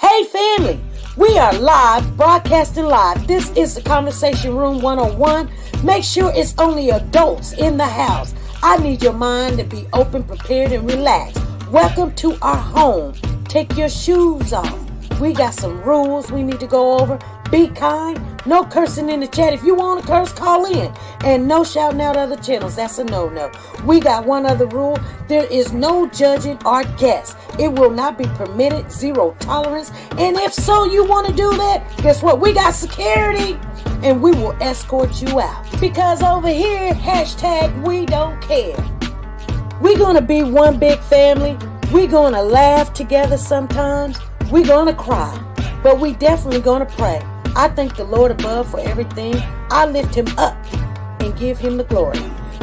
Hey family, we are live, broadcasting live. This is the Conversation Room 101. Make sure it's only adults in the house. I need your mind to be open, prepared, and relaxed. Welcome to our home. Take your shoes off. We got some rules we need to go over. Be kind. No cursing in the chat. If you want to curse, call in. And no shouting out other channels. That's a no-no. We got one other rule. There is no judging our guests. It will not be permitted. Zero tolerance. And if so, you want to do that, guess what? We got security. And we will escort you out. Because over here, hashtag we don't care. We're going to be one big family. We're going to laugh together sometimes. We're going to cry. But we definitely going to pray. I thank the Lord above for everything. I lift him up and give him the glory.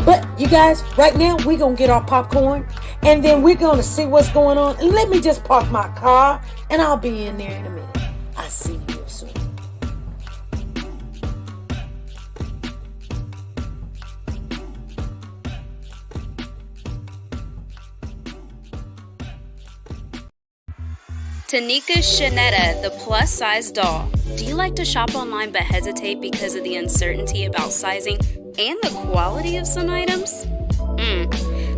But you guys, right now, we're going to get our popcorn. And then we're going to see what's going on. And let me just park my car. And I'll be in there in a minute. I'll see you real soon. Tanika Shanetta, the plus-size doll. Do you like to shop online but hesitate because of the uncertainty about sizing and the quality of some items?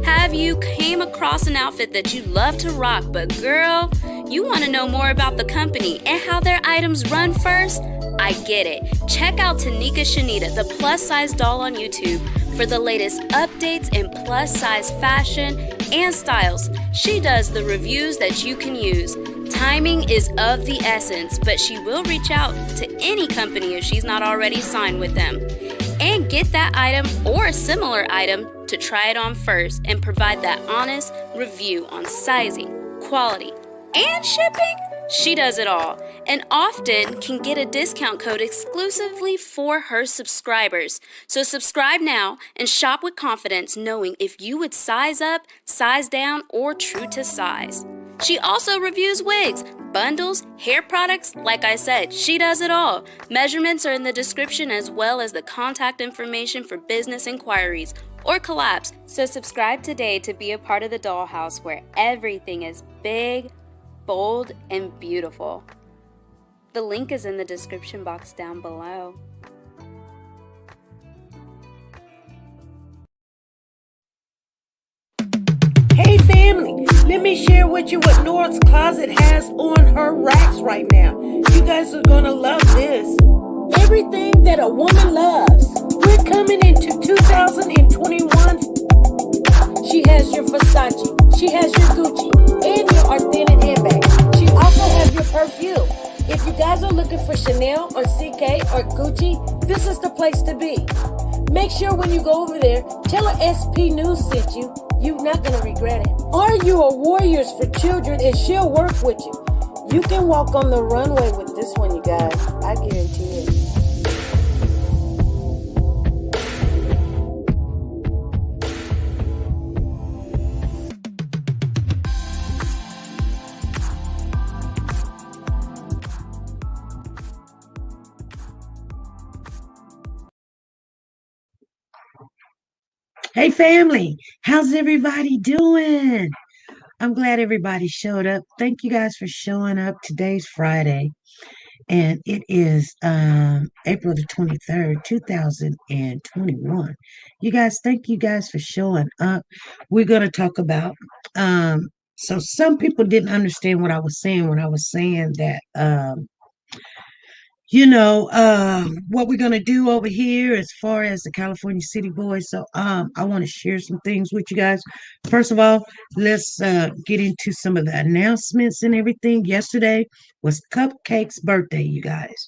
Have you came across an outfit that you love to rock, but girl, you want to know more about the company and how their items run first? I get it. Check out Tanika Shanetta, the plus-size doll on YouTube for the latest updates in plus-size fashion and styles. She does the reviews that you can use. Timing is of the essence, but she will reach out to any company if she's not already signed with them. And get that item or a similar item to try it on first and provide that honest review on sizing, quality, and shipping. She does it all and often can get a discount code exclusively for her subscribers. So subscribe now and shop with confidence, knowing if you would size up, size down, or true to size. She also reviews wigs, bundles, hair products. Like I said, she does it all. Measurements are in the description as well as the contact information for business inquiries or collabs. So subscribe today to be a part of the dollhouse where everything is big, bold, and beautiful. The link is in the description box down below. Hey family, let me share with you what Nora's closet has on her racks right now. You guys are gonna love this. Everything that a woman loves. We're coming into 2021. She has your Versace, she has your Gucci, and your authentic handbag. She also has your perfume. If you guys are looking for Chanel or CK or Gucci, this is the place to be. Make sure when you go over there, tell her SP News sent you. You're not going to regret it. Are you a Warriors for Children and she'll work with you? You can walk on the runway with this one, you guys. I guarantee it. Hey family, how's everybody doing? I'm glad everybody showed up. Thank you guys for showing up. Today's Friday, and it is April the 23rd, 2021. You guys, thank you guys for showing up. We're going to talk about, so some people didn't understand what I was saying when I was saying that, what we're going to do over here as far as the California City Boys. So I want to share some things with you guys. First of all, let's get into some of the announcements and everything. Yesterday was Cupcake's birthday, you guys.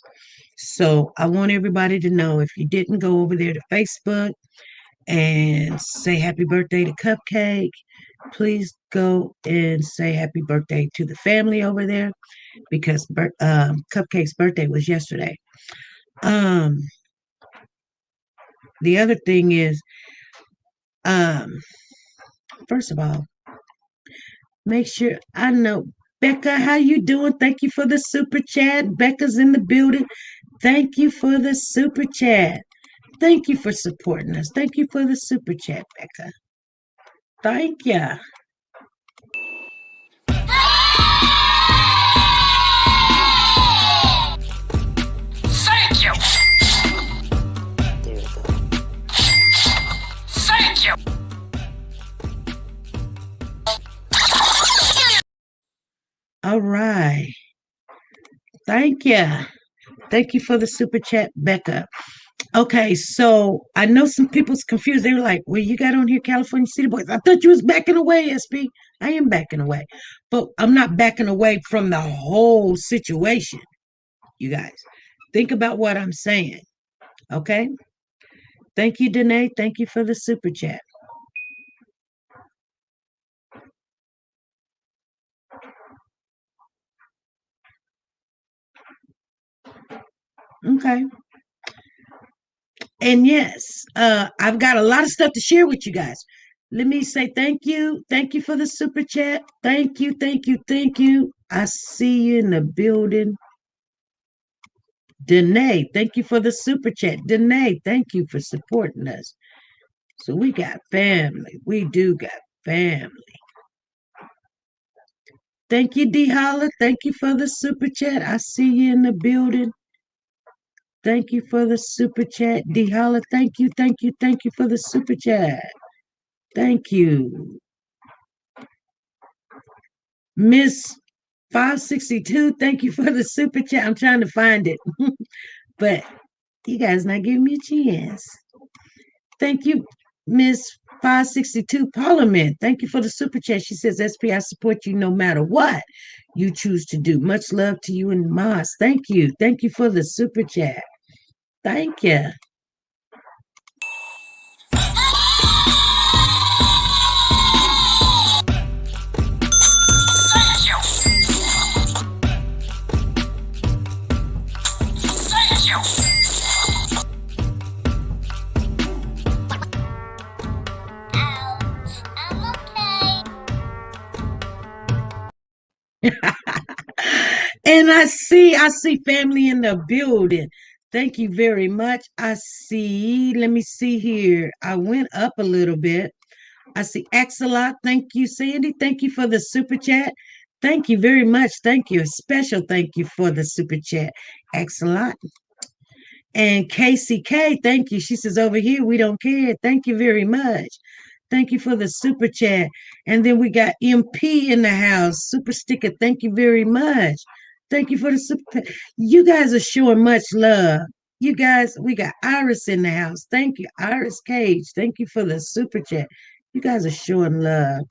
So I want everybody to know, if you didn't go over there to Facebook and say happy birthday to Cupcake, please go and say happy birthday to the family over there, because Cupcake's birthday was yesterday. The other thing is, first of all, make sure, I know, Becca, how you doing? Thank you for the super chat. Becca's in the building. Thank you for the super chat. Thank you for supporting us. Thank you for the super chat, Becca. Thank you. All right. Thank you. Thank you for the super chat, Becca. Okay, so I know some people's confused. They were like, well, you got on here California City Boys. I thought you was backing away, SB. I am backing away. But I'm not backing away from the whole situation, you guys. Think about what I'm saying. Okay? Thank you, Danae. Thank you for the super chat. Okay. And yes, I've got a lot of stuff to share with you guys. Let me say thank you. Thank you for the super chat. Thank you, thank you, thank you. I see you in the building. Danae, thank you for the super chat. Danae, thank you for supporting us. So we got family. We do got family. Thank you, D Holla. Thank you for the super chat. I see you in the building. Thank you for the super chat, D Holla. Thank you, thank you, thank you for the super chat. Thank you. Miss 562, thank you for the super chat. I'm trying to find it, but you guys not giving me a chance. Thank you, Miss 562 Parliament. Thank you for the super chat. She says, SP, I support you no matter what you choose to do. Much love to you and Moss. Thank you. Thank you for the super chat. Thank you. And I see family in the building. Thank you very much. I see, let me see here. I went up a little bit. I see Axelot. Thank you, Sandy. Thank you for the super chat. Thank you very much. Thank you. A special thank you for the super chat. Axelot. And KCK, thank you. She says, over here, we don't care. Thank you very much. Thank you for the super chat. And then we got MP in the house. Super sticker. Thank you very much. Thank you for the super. You guys are showing much love. You guys, we got Iris in the house. Thank you, Iris Cage. Thank you for the super chat. You guys are showing love.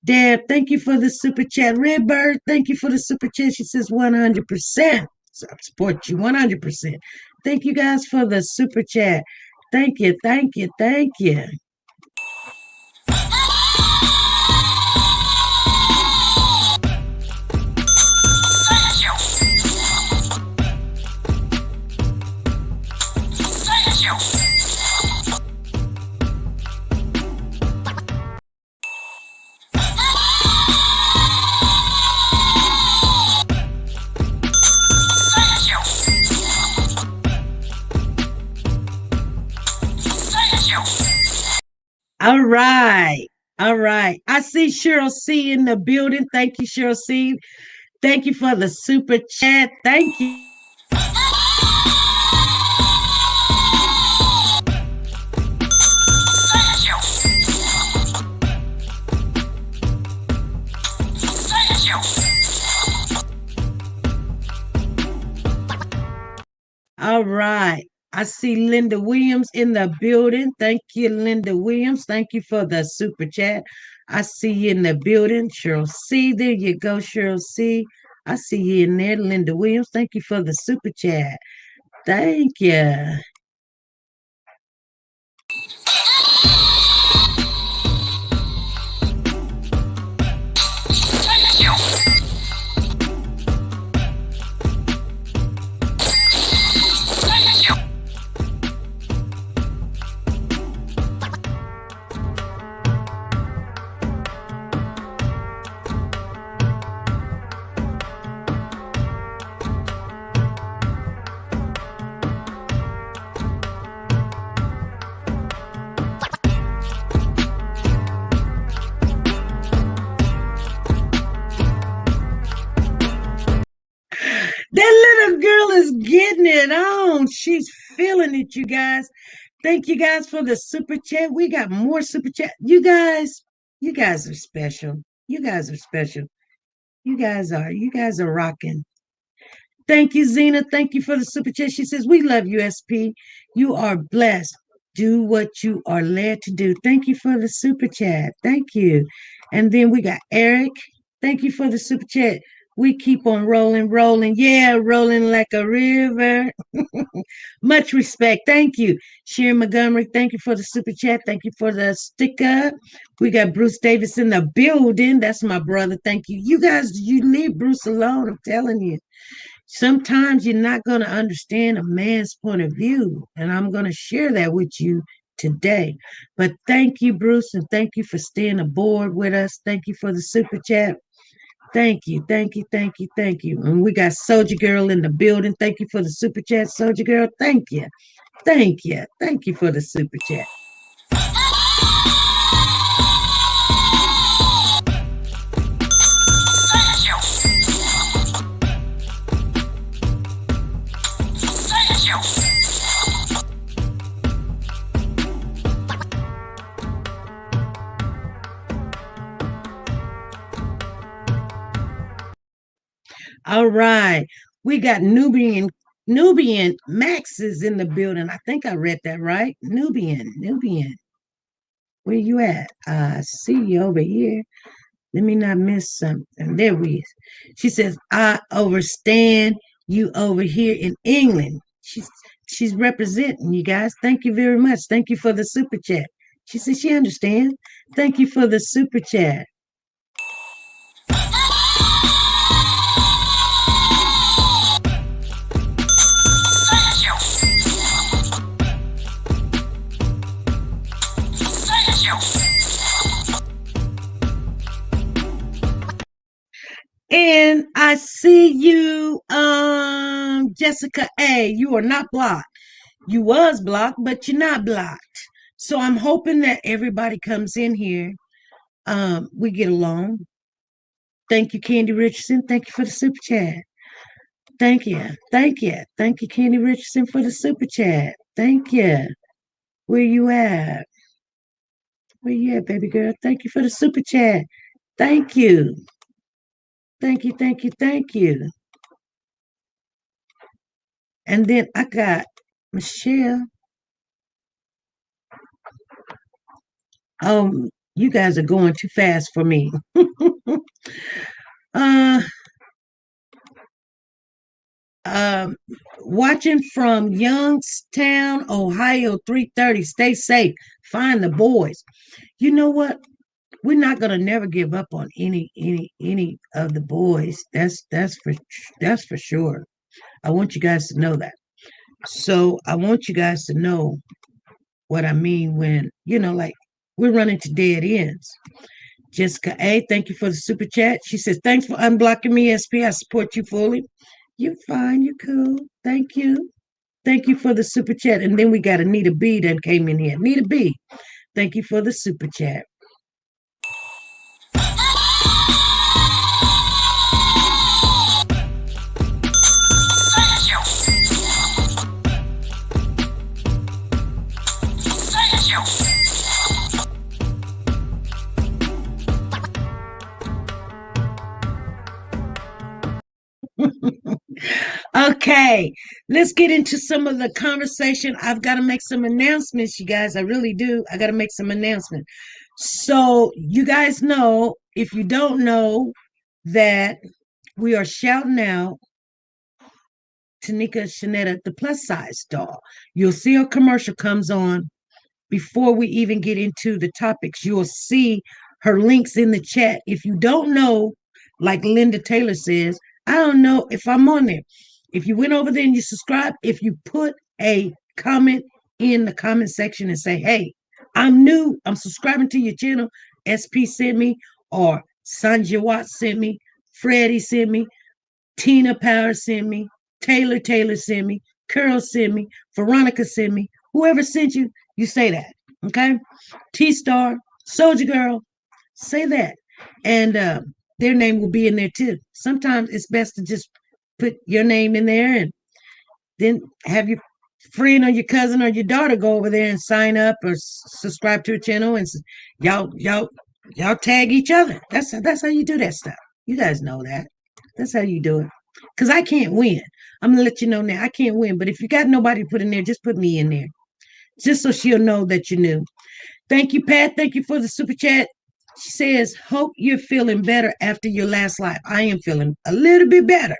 Dad, thank you for the super chat. Redbird, thank you for the super chat. She says 100%. So I support you 100%. Thank you guys for the super chat. Thank you, thank you, thank you. All right. All right. I see Cheryl C in the building. Thank you, Cheryl C. Thank you for the super chat. Thank you. All right. I see Linda Williams in the building. Thank you, Linda Williams. Thank you for the super chat. I see you in the building. Cheryl C. There you go, Cheryl C. I see you in there, Linda Williams. Thank you for the super chat. Thank you. That little girl is getting it on. She's feeling it, you guys. Thank you guys for the super chat. We got more super chat. You guys are special. You guys are special. You guys are rocking. Thank you, Zena. Thank you for the super chat. She says, "We love you, SP. You are blessed. Do what you are led to do." Thank you for the super chat. Thank you. And then we got Eric. Thank you for the super chat. We keep on rolling, rolling. Yeah, rolling like a river. Much respect. Thank you. Sharon Montgomery, thank you for the super chat. Thank you for the sticker. We got Bruce Davis in the building. That's my brother. Thank you. You guys, you leave Bruce alone. I'm telling you. Sometimes you're not going to understand a man's point of view, and I'm going to share that with you today. But thank you, Bruce, and thank you for staying aboard with us. Thank you for the super chat. Thank you, thank you, thank you, thank you. And we got Soldier Girl in the building. Thank you for the super chat, Soldier Girl. Thank you, thank you, thank you for the super chat. All right. We got Nubian Max is in the building. I think I read that right. Nubian. Where you at? I see you over here. Let me not miss something. There we is. She says, "I overstand you over here in England." She's representing you guys. Thank you very much. Thank you for the super chat. She says she understands. Thank you for the super chat. And I see you, Jessica A. You are not blocked. You was blocked, but you're not blocked. So I'm hoping that everybody comes in here. We get along. Thank you, Candy Richardson. Thank you for the super chat. Thank you. Thank you. Thank you, Candy Richardson, for the super chat. Thank you. Where you at? Where you at, baby girl? Thank you for the super chat. Thank you. Thank you. Thank you. Thank you. And then I got Michelle. You guys are going too fast for me. uh, um, Watching from Youngstown, Ohio, 3:30. Stay safe. Find the boys. You know what? We're not gonna never give up on any of the boys. That's for sure. I want you guys to know that. So I want you guys to know what I mean when, like we're running to dead ends. Jessica A, thank you for the super chat. She says, "Thanks for unblocking me, SP. I support you fully." You're fine, you're cool. Thank you. Thank you for the super chat. And then we got Anita B that came in here. Anita B, thank you for the super chat. Okay, let's get into some of the conversation. I've got to make some announcements, you guys. I really do. I got to make some announcements. So, you guys know, if you don't know, that we are shouting out Tanika Shanetta, the plus size doll. You'll see a commercial comes on before we even get into the topics. You'll see her links in the chat. If you don't know, like Linda Taylor says, I don't know if I'm on there. If you went over there and you subscribe, if you put a comment in the comment section and say, "Hey, I'm new, I'm subscribing to your channel," SP sent me, or Sanja Watts sent me, Freddie sent me, Tina Power sent me, Taylor sent me, Curl sent me, Veronica sent me, whoever sent you, you say that. Okay? T Star, Soldier Girl, say that. And their name will be in there too. Sometimes it's best to just put your name in there and then have your friend or your cousin or your daughter go over there and sign up or subscribe to a channel, and y'all tag each other. That's how you do that stuff. You guys know that. That's how you do it. Because I can't win. I'm going to let you know now. I can't win. But if you got nobody to put in there, just put me in there. Just so she'll know that you knew. Thank you, Pat. Thank you for the super chat. She says, hope you're feeling better after your last life. I am feeling a little bit better.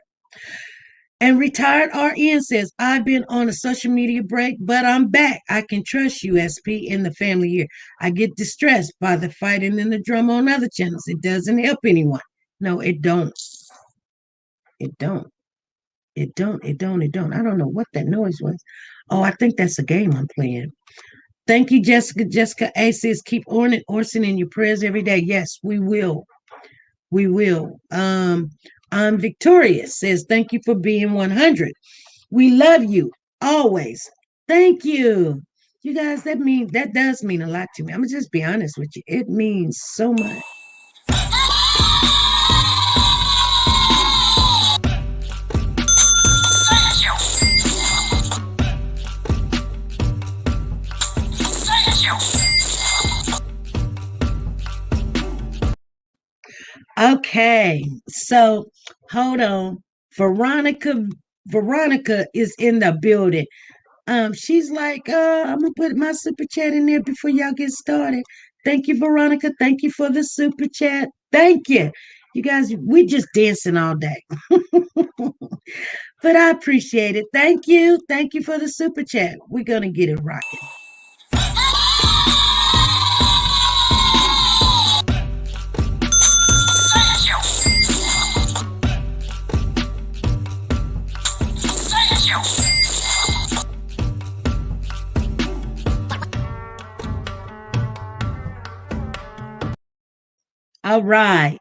And retired RN says, I've been on a social media break, but I'm back. I can trust you, SP, in the family here. I get distressed by the fighting and the drama on other channels. It doesn't help anyone. No, it don't. It don't. It don't. It don't. It don't. I don't know what that noise was. Oh, I think that's a game I'm playing. Thank you, Jessica. Jessica A says, keep Orson in your prayers every day. Yes, we will. We will. I'm Victorious says, thank you for being 100. We love you always. Thank you. You guys, that does mean a lot to me. I'm gonna just be honest with you. It means so much. Okay, so hold on. Veronica is in the building. She's like, I'm gonna put my super chat in there before y'all get started. Thank you, Veronica. Thank you for the super chat. Thank you. You guys, we just dancing all day. But I appreciate it. Thank you. Thank you for the super chat. We're gonna get it rocking. All right.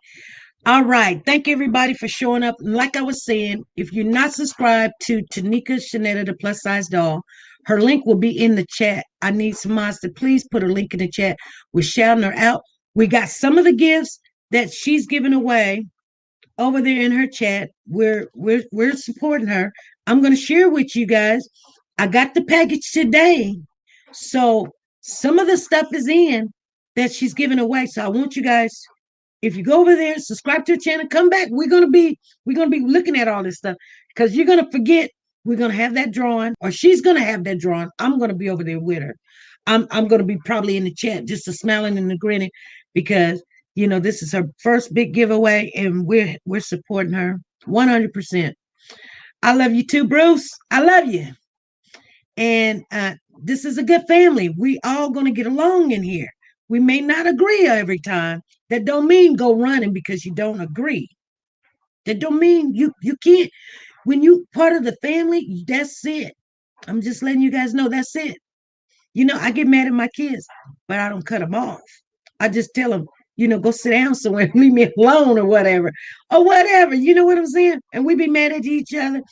All right. Thank everybody for showing up. And like I was saying, if you're not subscribed to Tanika Shanetta, the plus size doll, her link will be in the chat. I need some mods to please put her link in the chat. We're shouting her out. We got some of the gifts that she's giving away over there in her chat. We're supporting her. I'm going to share with you guys. I got the package today. So some of the stuff is in that she's giving away. So I want you guys, if you go over there, subscribe to the channel, come back. We're gonna be looking at all this stuff because you're gonna forget. We're gonna have that drawing, or she's gonna have that drawing. I'm gonna be over there with her. I'm gonna be probably in the chat, just a smiling and a grinning, because this is her first big giveaway, and we're supporting her 100%. I love you too, Bruce. I love you. And this is a good family. We all gonna get along in here. We may not agree every time. That don't mean go running because you don't agree. That don't mean you can't. When you part of the family, that's it. I'm just letting you guys know that's it. I get mad at my kids, but I don't cut them off. I just tell them, go sit down somewhere, leave me alone or whatever. Or whatever. You know what I'm saying? And we be mad at each other.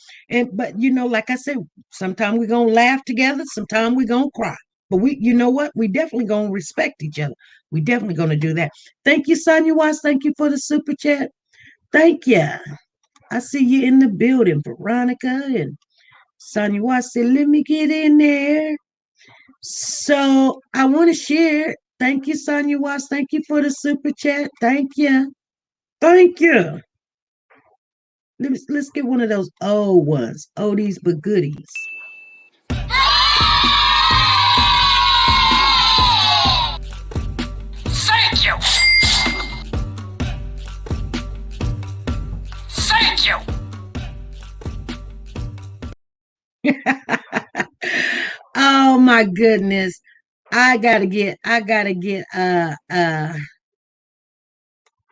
But like I said, sometimes we're gonna laugh together, sometimes we're gonna cry. But you know what? We definitely gonna respect each other. We definitely gonna do that. Thank you, Sonia Watts. Thank you for the super chat. Thank you. I see you in the building, Veronica and Sonia Watts said, let me get in there. So I want to share. Thank you, Sonia Watts. Thank you for the super chat. Thank you. Thank you. Let's get one of those old ones. Oldies but goodies. Thank you. Thank you. Oh my goodness. I gotta get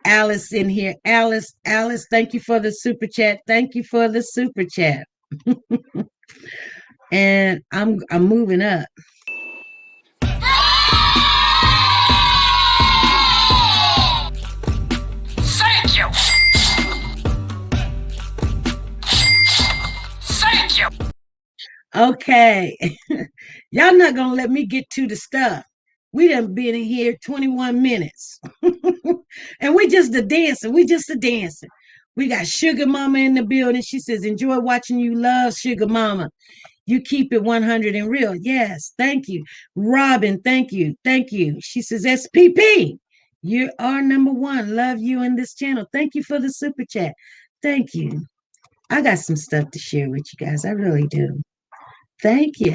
Alice in here. Alice, thank you for the super chat. Thank you for the super chat. And I'm moving up. Thank you. Thank you. Okay. Y'all not gonna let me get to the stuff. We done been in here 21 minutes. And we just a dancing. We got Sugar Mama in the building. She says, enjoy watching you. Love Sugar Mama. You keep it 100 and real. Yes, thank you. Robin, thank you. Thank you. She says, SPP. You are number one. Love you in this channel. Thank you for the super chat. Thank you. I got some stuff to share with you guys. I really do. Thank you.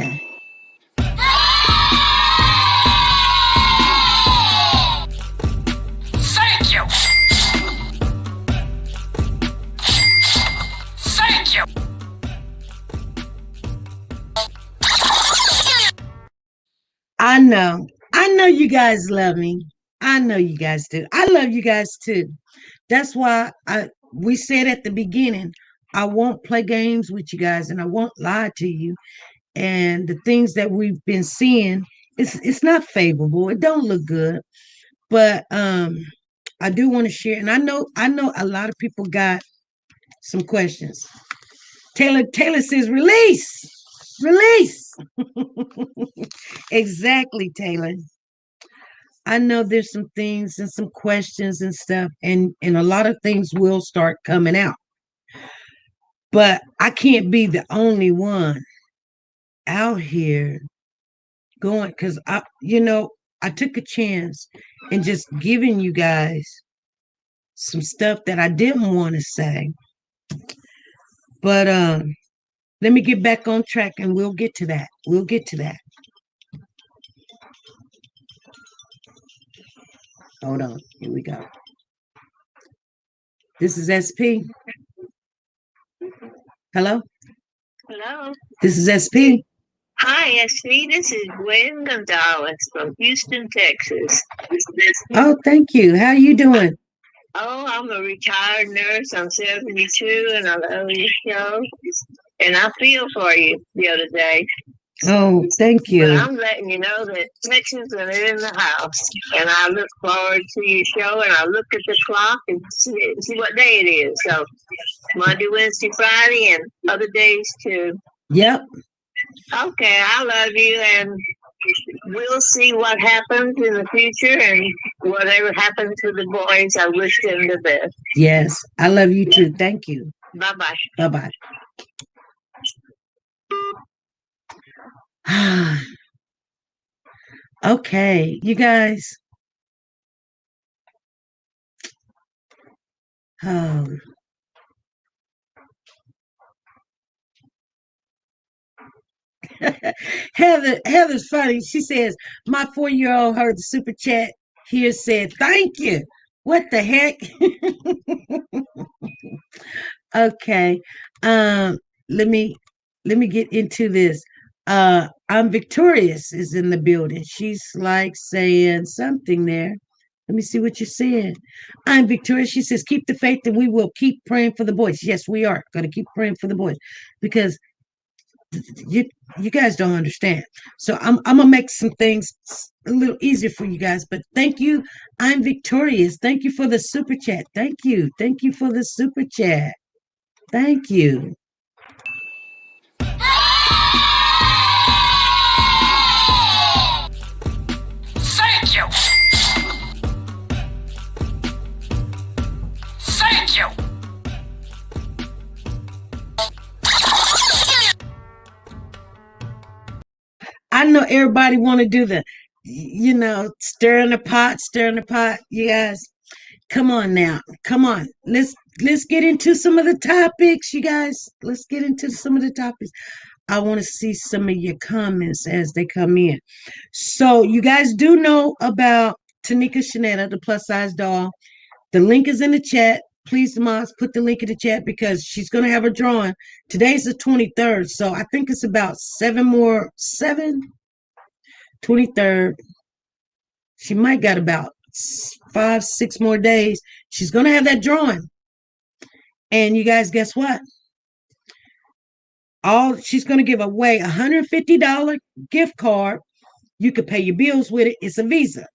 Thank you. Thank you. I know. I know you guys love me. I know you guys do. I love you guys too. That's why we said at the beginning, I won't play games with you guys and I won't lie to you. And the things that we've been seeing, it's not favorable. It don't look good. But I do want to share, and I know a lot of people got some questions. Taylor says release. Exactly, Taylor. I know there's some things and some questions and stuff, and a lot of things will start coming out. But I can't be the only one out here going because I took a chance and just giving you guys some stuff that I didn't want to say. But let me get back on track and we'll get to that. We'll get to that. Hold on. Here we go. This is SP. Hello? Hello. This is SP. Hi, SV. This is Gwen Gonzalez from Houston, Texas. Oh, thank you. How you doing? Oh, I'm a retired nurse. I'm 72, and I love your show. And I feel for you the other day. Oh, thank But you. I'm letting you know that Texas are in the house. And I look forward to your show, and I look at the clock and see what day it is. So Monday, Wednesday, Friday, and other days too. Yep. Okay, I love you, and we'll see what happens in the future, and whatever happens to the boys, I wish them the best. Yes. I love you too. Thank you. Bye-bye. Bye-bye. Okay, you guys. Oh. Heather's funny. She says, my 4-year-old heard the super chat here said, thank you. What the heck? Okay. Let me get into this. I'm Victorious is in the building. She's like saying something there. Let me see what you're saying. I'm Victorious. She says, keep the faith and we will keep praying for the boys. Yes, we are going to keep praying for the boys because you guys don't understand. So I'm gonna make some things a little easier for you guys. But thank you. I'm Victorious. Thank you for the super chat. Thank you. Thank you for the super chat. Thank you. Thank you. Thank you. I know everybody want to do the, stirring the pot. You guys, come on now. Come on. Let's get into some of the topics, you guys. Let's get into some of the topics. I want to see some of your comments as they come in. So you guys do know about Tanika Shanetta, the plus size doll. The link is in the chat. Please, moms, put the link in the chat because she's going to have a drawing. Today's the 23rd. So I think it's about 23rd. She might got about 5-6 more days. She's going to have that drawing. And you guys, guess what? She's going to give away $150 gift card. You could pay your bills with it. It's a Visa.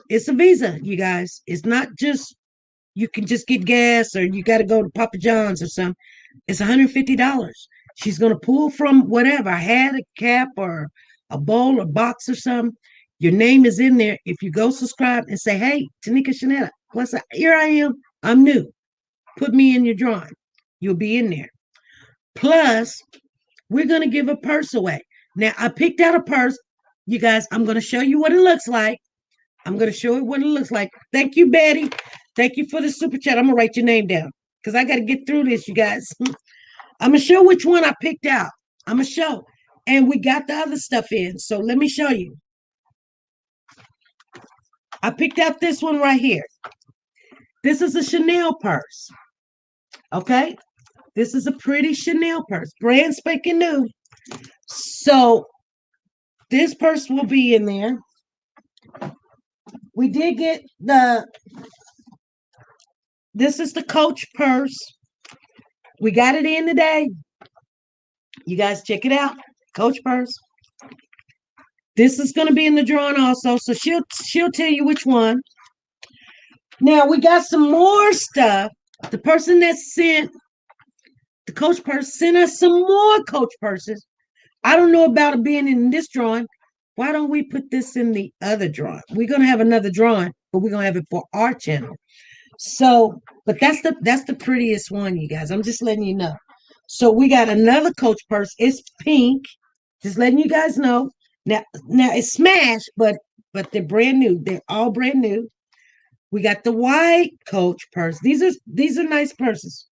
It's a Visa, you guys. It's not just you can just get gas or you got to go to Papa John's or something. It's $150. She's going to pull from whatever, a hat, a cap, or a bowl or box or something. Your name is in there. If you go subscribe and say, hey, Tanika Shanetta, here I am. I'm new. Put me in your drawing. You'll be in there. Plus, we're going to give a purse away. Now, I picked out a purse. You guys, I'm going to show you what it looks like. I'm going to show it what it looks like. Thank you, Betty. Thank you for the super chat. I'm going to write your name down because I got to get through this, you guys. I'm going to show which one I picked out. I'm going to show. And we got the other stuff in. So let me show you. I picked out this one right here. This is a Chanel purse. Okay? This is a pretty Chanel purse. Brand spanking new. So this purse will be in there. We did get this is the Coach purse. We got it in today. You guys check it out. Coach purse. This is going to be in the drawing also. So she'll tell you which one. Now we got some more stuff. The person that sent the Coach purse sent us some more Coach purses. I don't know about it being in this drawing. Why don't we put this in the other drawing? We're going to have another drawing, but we're going to have it for our channel. So, but that's the prettiest one, you guys. I'm just letting you know. So we got another Coach purse. It's pink. Just letting you guys know. Now it's smashed, but they're brand new. They're all brand new. We got the white Coach purse. These are nice purses,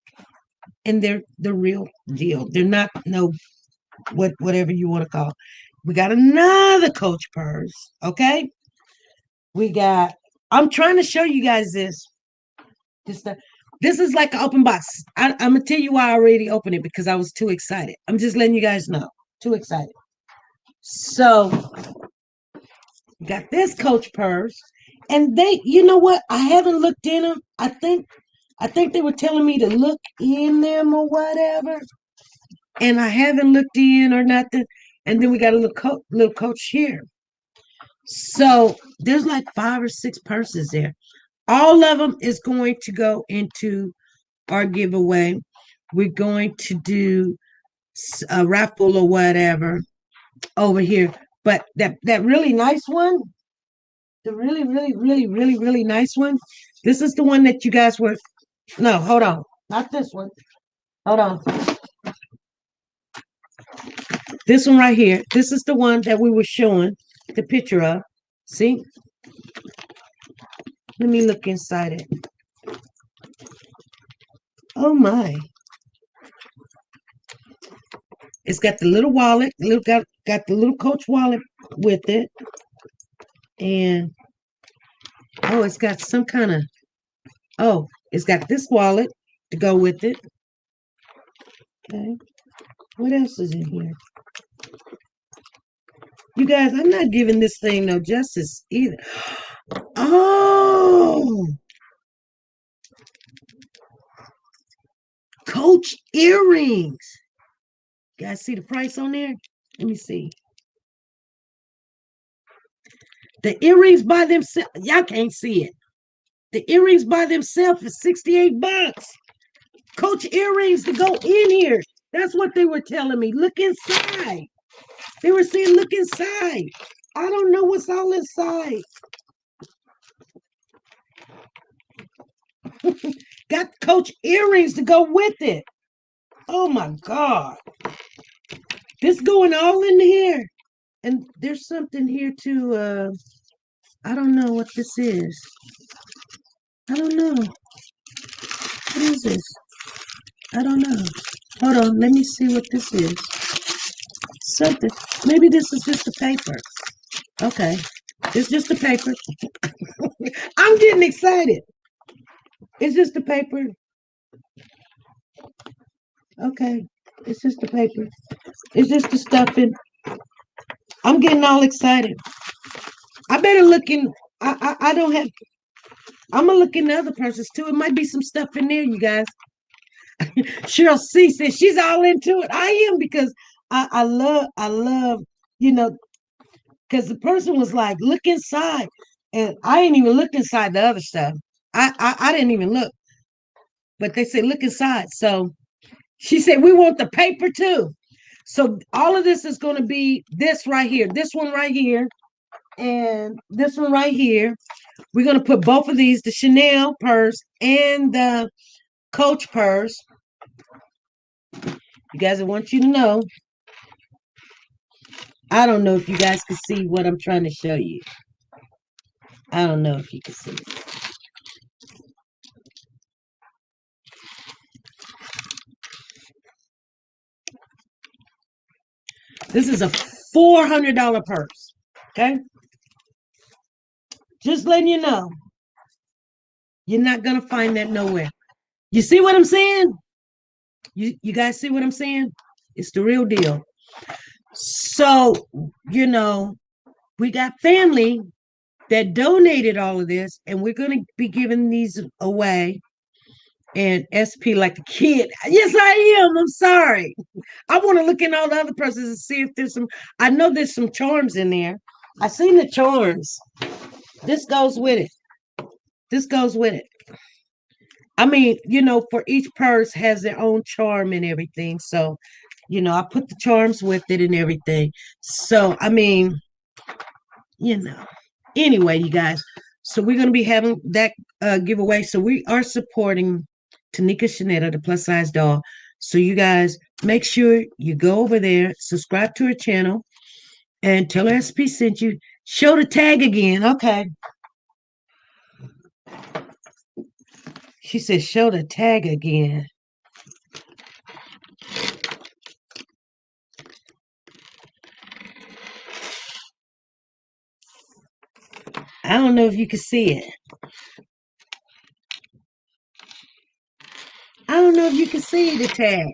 and they're the real deal. They're not whatever you want to call it. We got another Coach purse. Okay. I'm trying to show you guys this. This is like an open box. I'm gonna tell you why I already opened it because I was too excited. I'm just letting you guys know. Too excited. So we got this Coach purse. And you know what? I haven't looked in them. I think they were telling me to look in them or whatever. And I haven't looked in or nothing. And then we got a little Coach here. So there's like 5 or 6 purses there. All of them is going to go into our giveaway. We're going to do a raffle or whatever over here. But that really nice one, the really, really, really, really, really nice one. This is the one that you guys were. No, hold on. Not this one. Hold on. This one right here. This is the one that we were showing the picture of. See? Let me look inside it. Oh my. It's got the little wallet. Got the little Coach wallet with it. And it's got some kind of it's got this wallet to go with it. Okay. What else is in here? You guys, I'm not giving this thing no justice either. Oh, Coach earrings. You guys see the price on there? Let me see. The earrings by themselves, y'all can't see it. The earrings by themselves is $68. Coach earrings to go in here. That's what they were telling me. Look inside. They were saying, look inside. I don't know what's all inside. Got Coach earrings to go with it. Oh my God. This going all in here. And there's something here too. I don't know what this is. I don't know. What is this? I don't know. Hold on. Let me see what this is. Something. Maybe this is just the paper. Okay. It's just the paper. I'm getting excited. It's just the paper. Okay. It's just the paper. It's just the stuffing. I'm getting all excited. I better look in. I don't have. I'm gonna look in the other purses too. It might be some stuff in there, you guys. Cheryl C says she's all into it. I am because I love, because the person was like, look inside. And I ain't even looked inside the other stuff. I didn't even look. But they said, look inside. So she said, we want the paper too. So all of this is going to be this right here, this one right here, and this one right here. We're going to put both of these, the Chanel purse and the Coach purse. You guys, I want you to know, I don't know if you guys can see what I'm trying to show you. I don't know if you can see it. This is a $400 purse. Okay? Just letting you know. You're not going to find that nowhere. You see what I'm saying? You guys see what I'm saying? It's the real deal. So, we got family that donated all of this, and we're going to be giving these away. And SP like a kid. Yes, I am. I'm sorry. I want to look in all the other purses and see if there's some. I know there's some charms in there. I seen the charms. This goes with it. This goes with it. I mean, for each purse has their own charm and everything. So, I put the charms with it and everything. So, I mean, you know. Anyway, you guys. So we're gonna be having that giveaway. So we are supporting Tanika Shanetta, the plus size doll. So you guys make sure you go over there, subscribe to her channel, and tell her SP sent you. Show the tag again. Okay. She said, show the tag again. I don't know if you can see it. I don't know if you can see the tag.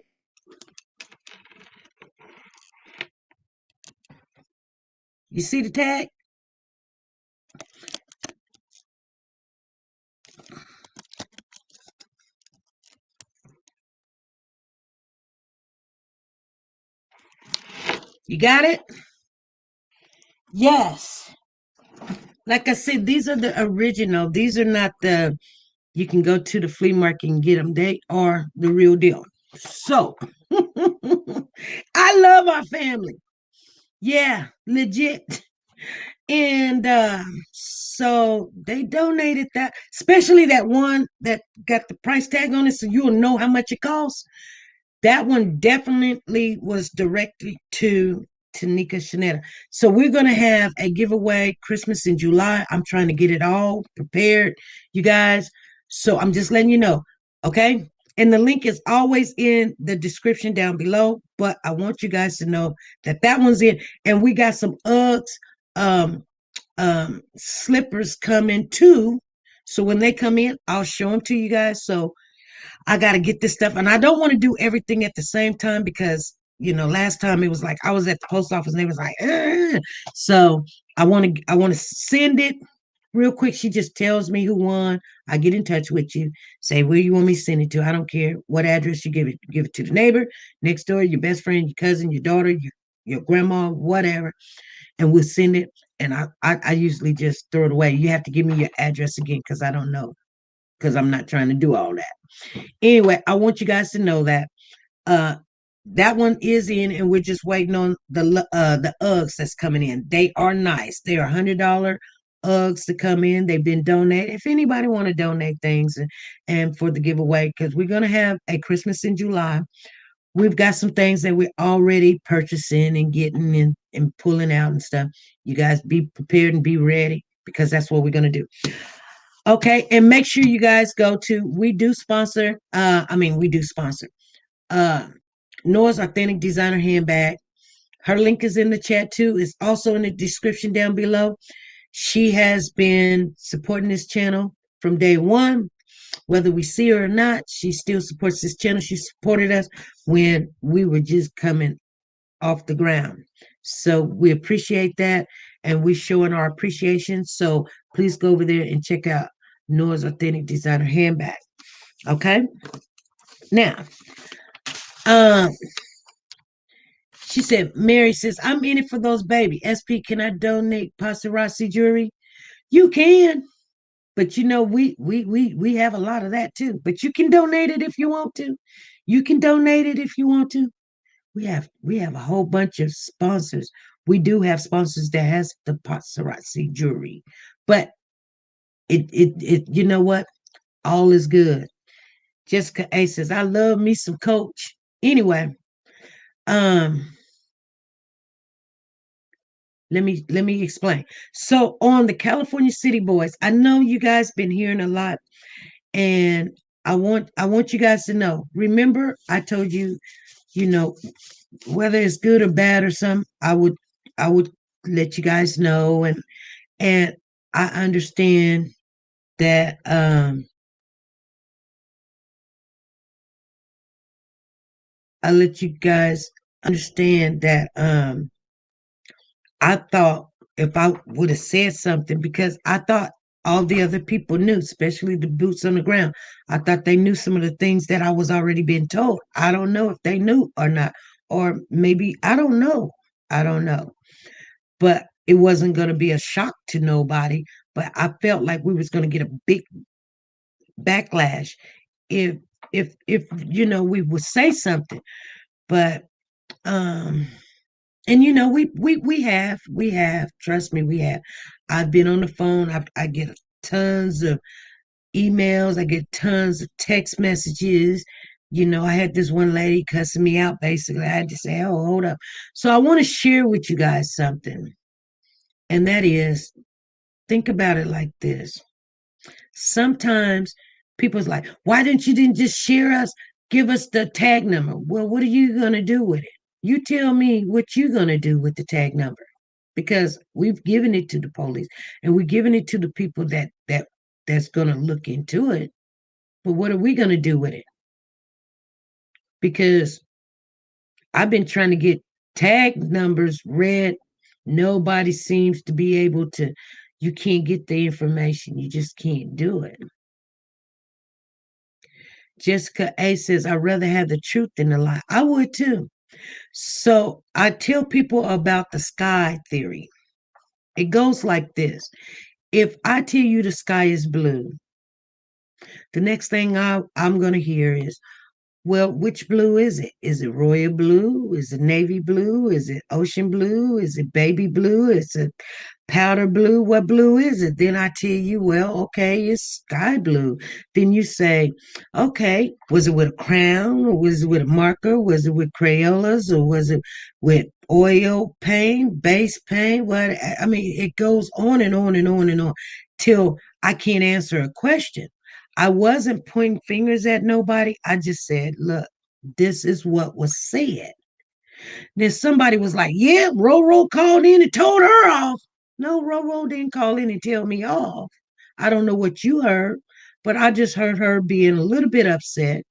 You see the tag? You got it? Yes. Like I said, these are the original. These are not the, you can go to the flea market and get them. They are the real deal. So, I love our family. Yeah, legit. And so they donated that, especially that one that got the price tag on it, so you'll know how much it costs. That one definitely was directly to Tanika Shanetta. So we're gonna have a giveaway Christmas in July. I'm trying to get it all prepared, you guys. So I'm just letting you know, okay? And the link is always in the description down below. But I want you guys to know that that one's in, and we got some Uggs um, slippers coming too. So when they come in, I'll show them to you guys. So I got to get this stuff. And I don't want to do everything at the same time because, last time it was like I was at the post office and they was like, "Ugh." So I want to send it real quick. She just tells me who won. I get in touch with you, say where you want me to send it to. I don't care what address you give it to the neighbor, next door, your best friend, your cousin, your daughter, your grandma, whatever, and we'll send it. And I usually just throw it away. You have to give me your address again because I don't know because I'm not trying to do all that. Anyway, I want you guys to know that uh that one is in, and we're just waiting on the Uggs that's coming in. They are nice. They are $100 Uggs to come in. They've been donated. If anybody want to donate things and for the giveaway, because we're gonna have a Christmas in July. We've got some things that we're already purchasing and getting and pulling out and stuff. You guys be prepared and be ready because that's what we're gonna do. Okay, and make sure you guys go to, we do sponsor uh Nora's Authentic Designer Handbag. Her link is in the chat too. It's also in the description down below. She has been supporting this channel from day one. Whether we see her or not, she still supports this channel. She supported us when we were just coming off the ground. So we appreciate that, and we're showing our appreciation. So please go over there and check out Nora's Authentic Designer Handbag. Okay. Now, um, she said, Mary says, I'm in it for those baby. SP, can I donate paparazzi jewelry? You can, but we have a lot of that too. But you can donate it if you want to. You can donate it if you want to. We have a whole bunch of sponsors. We do have sponsors that has the paparazzi jewelry, but it you know what? All is good. Jessica A says, I love me some Coach. Anyway, um, Let me explain. So on the California City Boys, I know you guys been hearing a lot, and I want you guys to know. Remember, I told you, you know, whether it's good or bad or something, I would let you guys know, and I understand that I let you guys understand that I thought if I would have said something, because I thought all the other people knew, especially the boots on the ground. I thought they knew some of the things that I was already being told. I don't know if they knew or not, or maybe I don't know. I don't know. But it wasn't going to be a shock to nobody. But I felt like we was going to get a big backlash if if we would say something. But um and we have, trust me, we have. I've been on the phone. I get tons of emails. I get tons of text messages. I had this one lady cussing me out. Basically, I had to say, "Oh, hold up." So I want to share with you guys something, and that is, think about it like this. Sometimes people's like, "Why didn't just share us? Give us the tag number." Well, what are you gonna do with it? You tell me what you're gonna do with the tag number, because we've given it to the police, and we're giving it to the people that's gonna look into it. But what are we gonna do with it? Because I've been trying to get tag numbers read. Nobody seems to be able to. You can't get the information. You just can't do it. Jessica A says, I'd rather have the truth than the lie. I would too. So I tell people about the sky theory. It goes like this. If I tell you the sky is blue, the next thing I'm going to hear is, well, which blue is it? Is it royal blue? Is it navy blue? Is it ocean blue? Is it baby blue? Is it powder blue? What blue is it? Then I tell you, well, okay, it's sky blue. Then you say, okay, was it with a crown, or was it with a marker? Was it with Crayolas, or was it with oil paint, base paint? What? I mean, it goes on and on and on and on till I can't answer a question. I wasn't pointing fingers at nobody. I just said, look, this is what was said. Then somebody was like, yeah, Roro called in and told her off. No, Roro didn't call in and tell me off. I don't know what you heard, but I just heard her being a little bit upset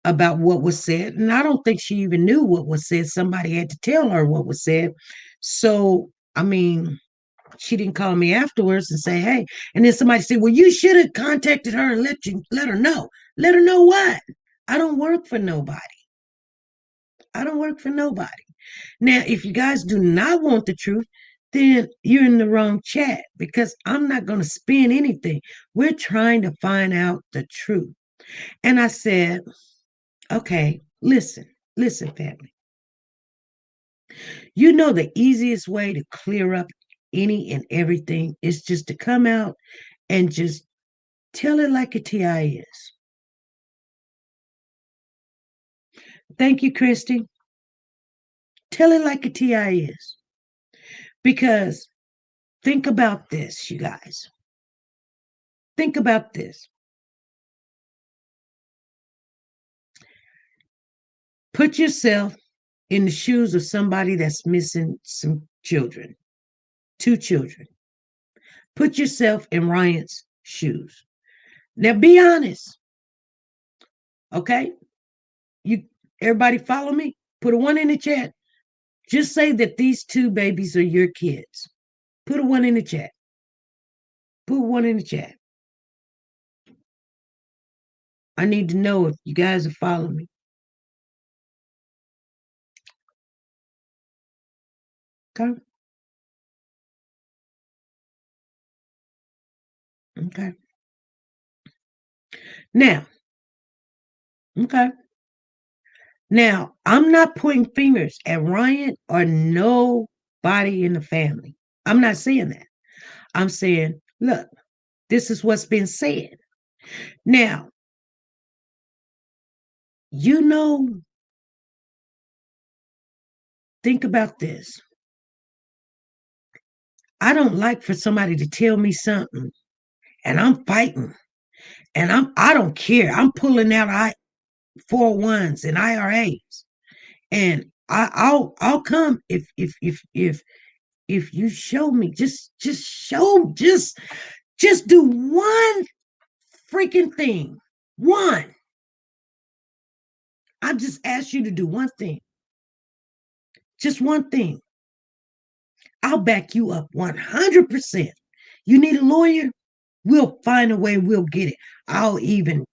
about what was said. And I don't think she even knew what was said. Somebody had to tell her what was said. So, I mean, she didn't call me afterwards and say, hey. And then somebody said, well, you should have contacted her and let her know. Let her know what? I don't work for nobody. I don't work for nobody. Now, if you guys do not want the truth, then you're in the wrong chat, because I'm not going to spin anything. We're trying to find out the truth. And I said, okay, listen, family. You know, the easiest way to clear up any and everything is just to come out and just tell it like a TI is. Thank you, Christy. Tell it like a TI is. Because think about this, you guys. Think about this. Put yourself in the shoes of somebody that's missing some children, two children. Put yourself in Ryan's shoes. Now be honest, okay? You everybody follow me? Put a one in the chat. Just say that these two babies are your kids. Put a one in the chat. Put one in the chat. I need to know if you guys are following me. Okay. Okay. Now, okay. Now, I'm not pointing fingers at Ryan or nobody in the family. I'm not saying that. I'm saying, look, this is what's been said. Now, you know, think about this. I don't like for somebody to tell me something and I'm fighting and I don't care. I'm pulling out 401s and IRAs and I'll come if you show me just do one freaking thing. One. I just asked you to do one thing. Just one thing. I'll back you up 100%. You need a lawyer? We'll find a way, we'll get it. I'll even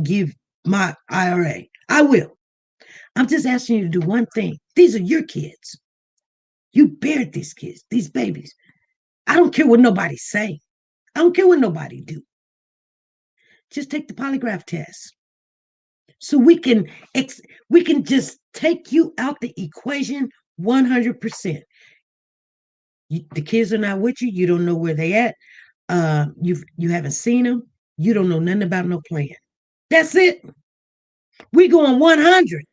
give my IRA. I will. I'm just asking you to do one thing. These are your kids. You bared these kids, these babies. I don't care what nobody say. I don't care what nobody do. Just take the polygraph test. So we can just take you out the equation 100%. The kids are not with you. You don't know where they at. You haven't seen them. You don't know nothing about no plan. That's it. We going 100.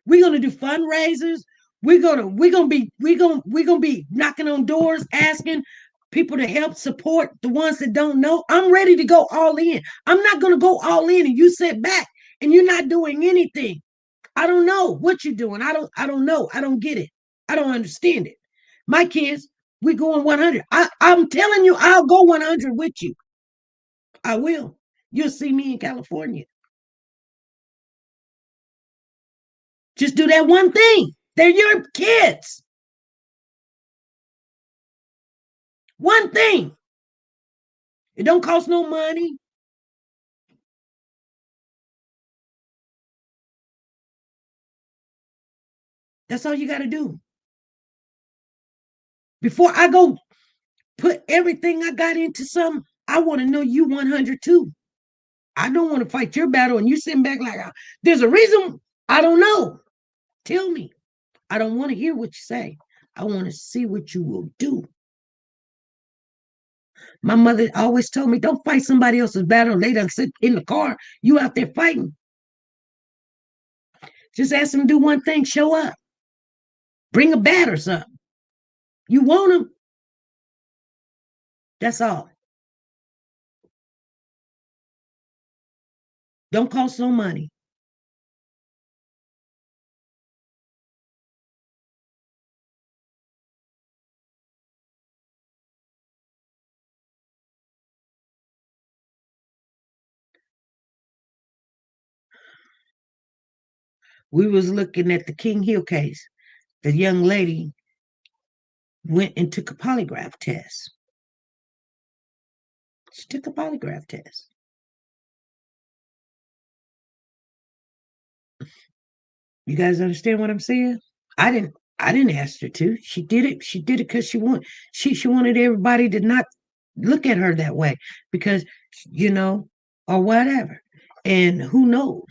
We're gonna do fundraisers. We're gonna be knocking on doors, asking people to help support the ones that don't know. I'm ready to go all in. I'm not gonna go all in and you sit back and you're not doing anything. I don't know what you're doing. I don't know. I don't get it. I don't understand it. My kids, we going 100. I'm telling you, I'll go 100 with you. I will. You'll see me in California. Just do that one thing. They're your kids. One thing. It don't cost no money. That's all you got to do. Before I go put everything I got into something, I want to know you 100 too. I don't want to fight your battle and you sitting back like, there's a reason. I don't know. Tell me. I don't want to hear what you say. I want to see what you will do. My mother always told me, don't fight somebody else's battle. They done sit in the car. You out there fighting. Just ask them to do one thing. Show up. Bring a bat or something. You want them. That's all. Don't cost no money. We was looking at the King Hill case. The young lady went and took a polygraph test. She took a polygraph test. You guys understand what I'm saying? I didn't I didn't ask her to. She did it. She did it because she wanted everybody to not look at her that way because you know or whatever. And who knows?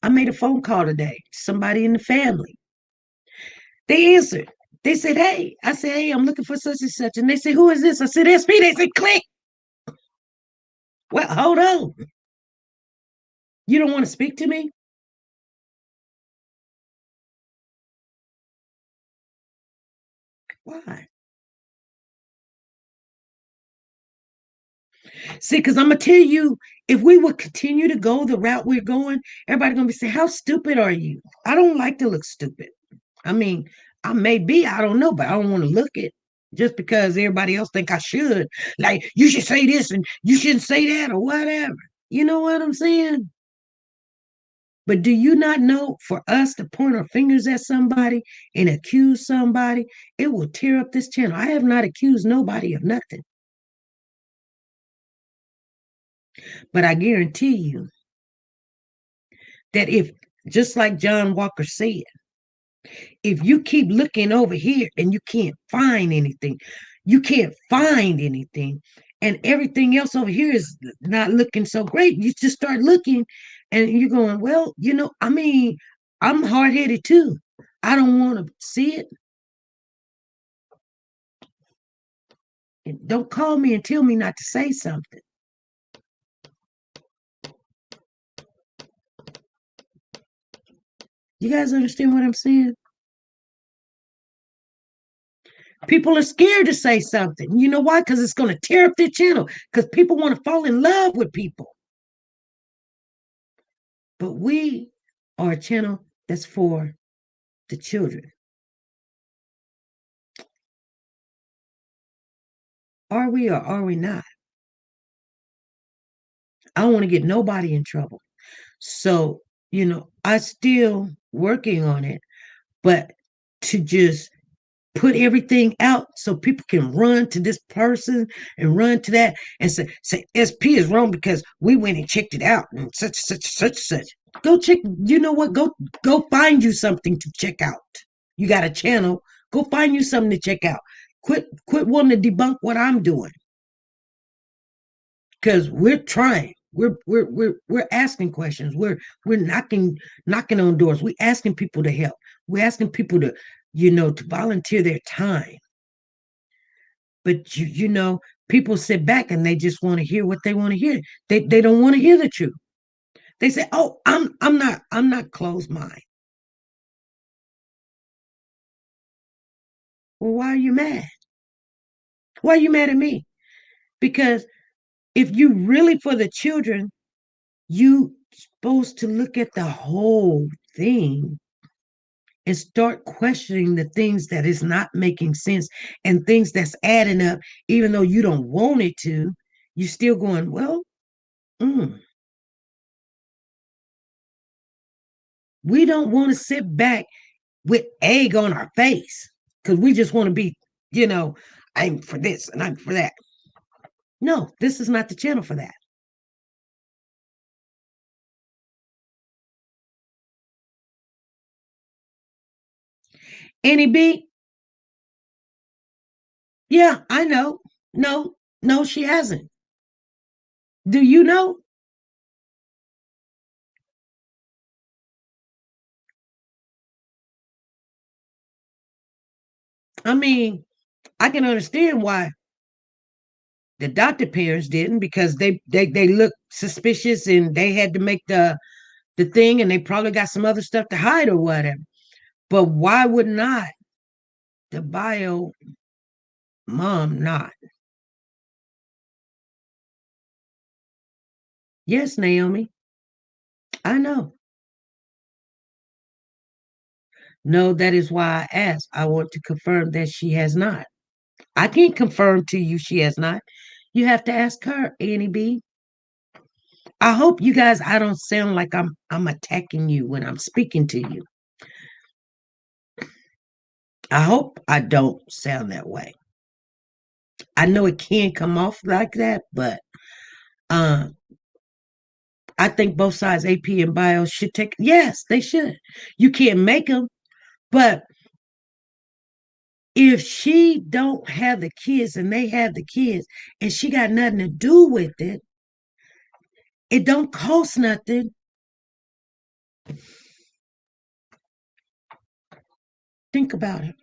I made a phone call today. Somebody in the family. They answered. They said, "Hey." I said, "Hey, I'm looking for such and such." And they said, "Who is this?" I said, "SP." They said, "Click." Well, hold on. You don't want to speak to me? Why? See, because I'm gonna tell you, if we would continue to go the route we're going, everybody gonna be saying, "How stupid are you?" I don't like to look stupid. I mean, I may be, I don't know, but I don't want to look it just because everybody else think I should. Like you should say this and you shouldn't say that or whatever. You know what I'm saying? But do you not know for us to point our fingers at somebody and accuse somebody, it will tear up this channel. I have not accused nobody of nothing. But I guarantee you that if, just like John Walker said, if you keep looking over here and you can't find anything, and everything else over here is not looking so great, you just start looking and you're going, well, I mean, I'm hard headed too. I don't want to see it. And don't call me and tell me not to say something. You guys understand what I'm saying? People are scared to say something. You know why? Because it's going to tear up their channel. Because people want to fall in love with people. But we are a channel that's for the children. Are we or are we not? I don't want to get nobody in trouble. So, I still working on it, but to just put everything out so people can run to this person and run to that and say SP is wrong because we went and checked it out and such. Go check, you know what? Go find you something to check out. You got a channel, go find you something to check out. Quit wanting to debunk what I'm doing. Because we're trying. We're asking questions. We're knocking on doors. We're asking people to help. We're asking people to volunteer their time. But people sit back and they just want to hear what they want to hear. They don't want to hear the truth. They say, "Oh, I'm not closed mind." Well, why are you mad? Why are you mad at me? Because if you really for the children, you supposed to look at the whole thing and start questioning the things that is not making sense and things that's adding up, even though you don't want it to, you still going, well, we don't want to sit back with egg on our face because we just want to be, I'm for this and I'm for that. No, this is not the channel for that. Annie B, yeah, I know. No, no, she hasn't. Do you know? I mean, I can understand why the adopted parents didn't because they look suspicious and they had to make the thing and they probably got some other stuff to hide or whatever. But why would not the bio mom not? Yes, Naomi, I know. No, that is why I asked. I want to confirm that she has not. I can't confirm to you she has not. You have to ask her, Annie B. I hope you guys I don't sound like I'm attacking you when I'm speaking to you. I hope I don't sound that way. I know it can come off like that, but uh, I think both sides, AP and Bio, should take. Yes, they should. You can't make them, but if she don't have the kids and they have the kids, and she got nothing to do with it, it don't cost nothing. Think about it.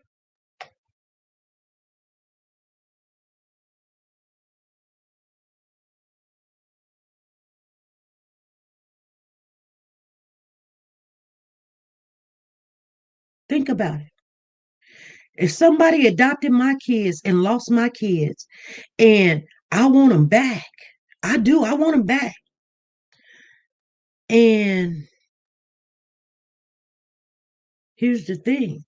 Think about it. If somebody adopted my kids and lost my kids, and I want them back, I do. I want them back, and here's the thing.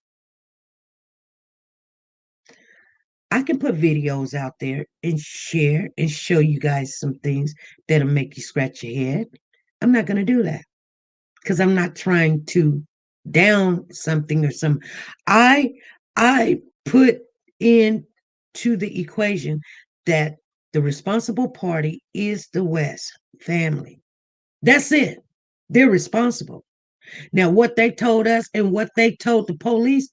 I can put videos out there and share and show you guys some things that'll make you scratch your head. I'm not going to do that because I'm not trying to down something or some. I I put into the equation that the responsible party is the West family. That's it. They're responsible. Now, what they told us and what they told the police,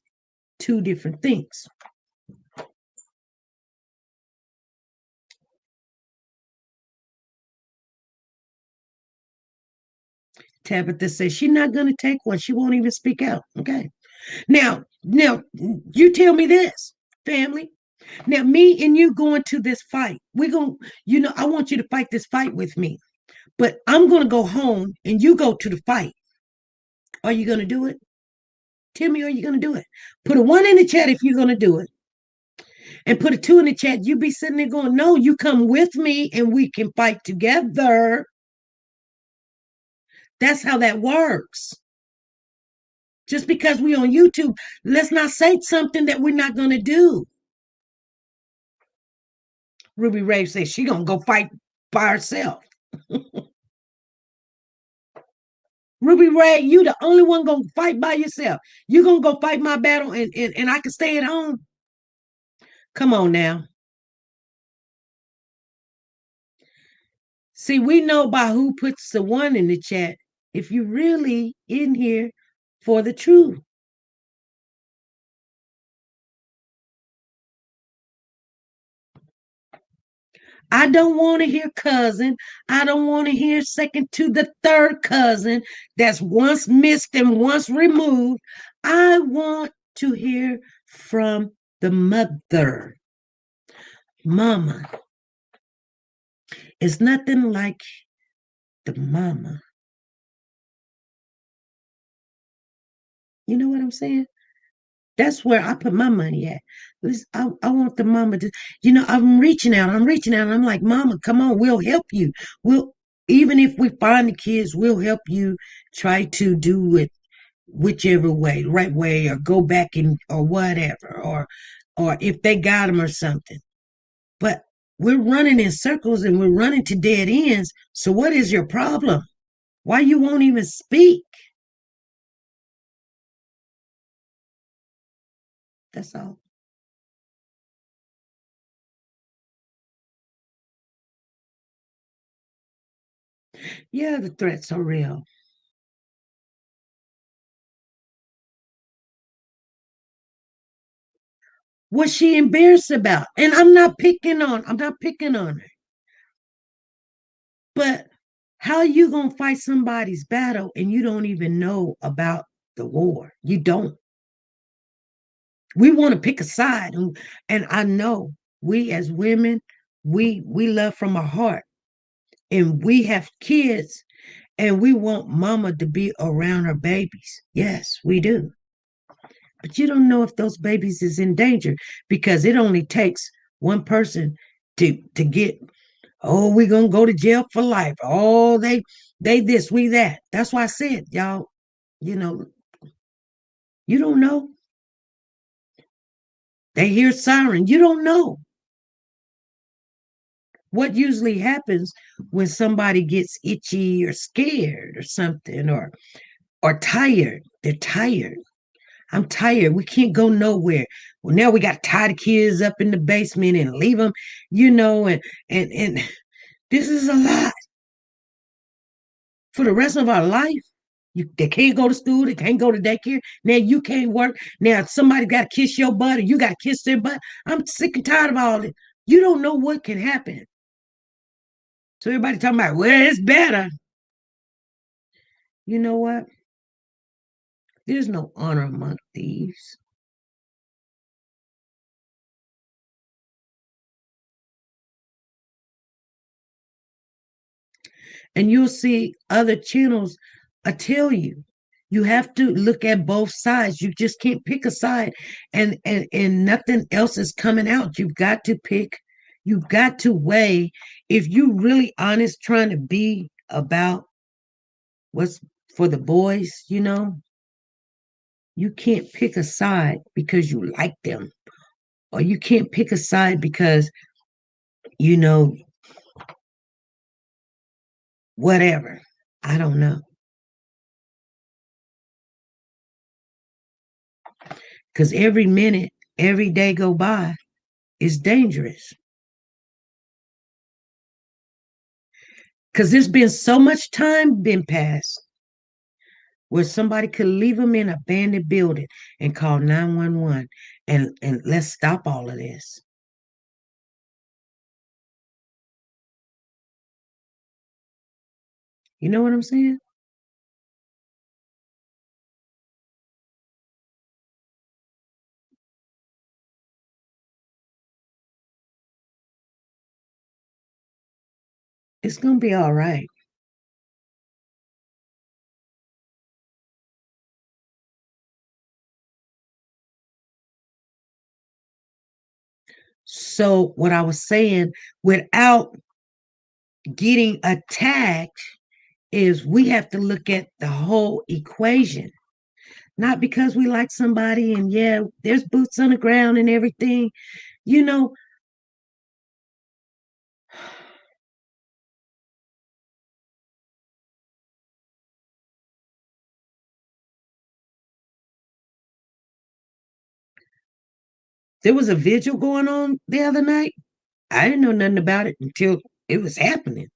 two different things. Tabitha says she's not going to take one. She won't even speak out. Okay. Now, you tell me this, family. Now, me and you going to this fight. We're going, I want you to fight this fight with me. But I'm going to go home and you go to the fight. Are you going to do it? Tell me, are you going to do it? Put a one in the chat if you're going to do it. And put a two in the chat. You be sitting there going, no, you come with me and we can fight together. That's how that works. Just because we on YouTube, let's not say something that we're not going to do. Ruby Ray says she going to go fight by herself. Ruby Ray, you the only one going to fight by yourself. You going to go fight my battle and I can stay at home? Come on now. See, we know by who puts the one in the chat if you're really in here for the truth. I don't want to hear cousin. I don't want to hear second to the third cousin that's once missed and once removed. I want to hear from the mother. Mama. It's nothing like the mama. You know what I'm saying? That's where I put my money at. I want the mama to, I'm reaching out. I'm like, Mama, come on, we'll help you. We'll, even if we find the kids, we'll help you try to do it whichever way, right way, or go back and or whatever, or if they got them or something. But we're running in circles and we're running to dead ends. So what is your problem? Why you won't even speak? That's all. Yeah, the threats are real. What's she embarrassed about? And I'm not picking on her. But how are you gonna fight somebody's battle and you don't even know about the war? You don't. We want to pick a side. And I know we as women, we love from our heart. And we have kids and we want mama to be around her babies. Yes, we do. But you don't know if those babies is in danger because it only takes one person to get, oh, we're gonna go to jail for life. Oh, they this, we that. That's why I said, y'all, you know, you don't know. They hear siren. You don't know. What usually happens when somebody gets itchy or scared or something or tired. They're tired. I'm tired. We can't go nowhere. Well, now we got to tie the kids up in the basement and leave them, and this is a lot for the rest of our life. They can't go to school. They can't go to daycare. Now you can't work. Now somebody got to kiss your butt or you got to kiss their butt. I'm sick and tired of all this. You don't know what can happen. So everybody talking about, well, it's better. You know what? There's no honor among thieves. And you'll see other channels. I tell you, you have to look at both sides. You just can't pick a side and nothing else is coming out. You've got to pick, you've got to weigh. If you really honest trying to be about what's for the boys, you can't pick a side because you like them. Or you can't pick a side because, you know, whatever. I don't know. Because every minute, every day go by is dangerous. Because there's been so much time been passed where somebody could leave them in an abandoned building and call 911 and let's stop all of this. You know what I'm saying? It's going to be all right. So what I was saying, without getting attacked, is we have to look at the whole equation. Not because we like somebody and yeah, there's boots on the ground and everything. You know, there was a vigil going on the other night. I didn't know nothing about it until it was happening.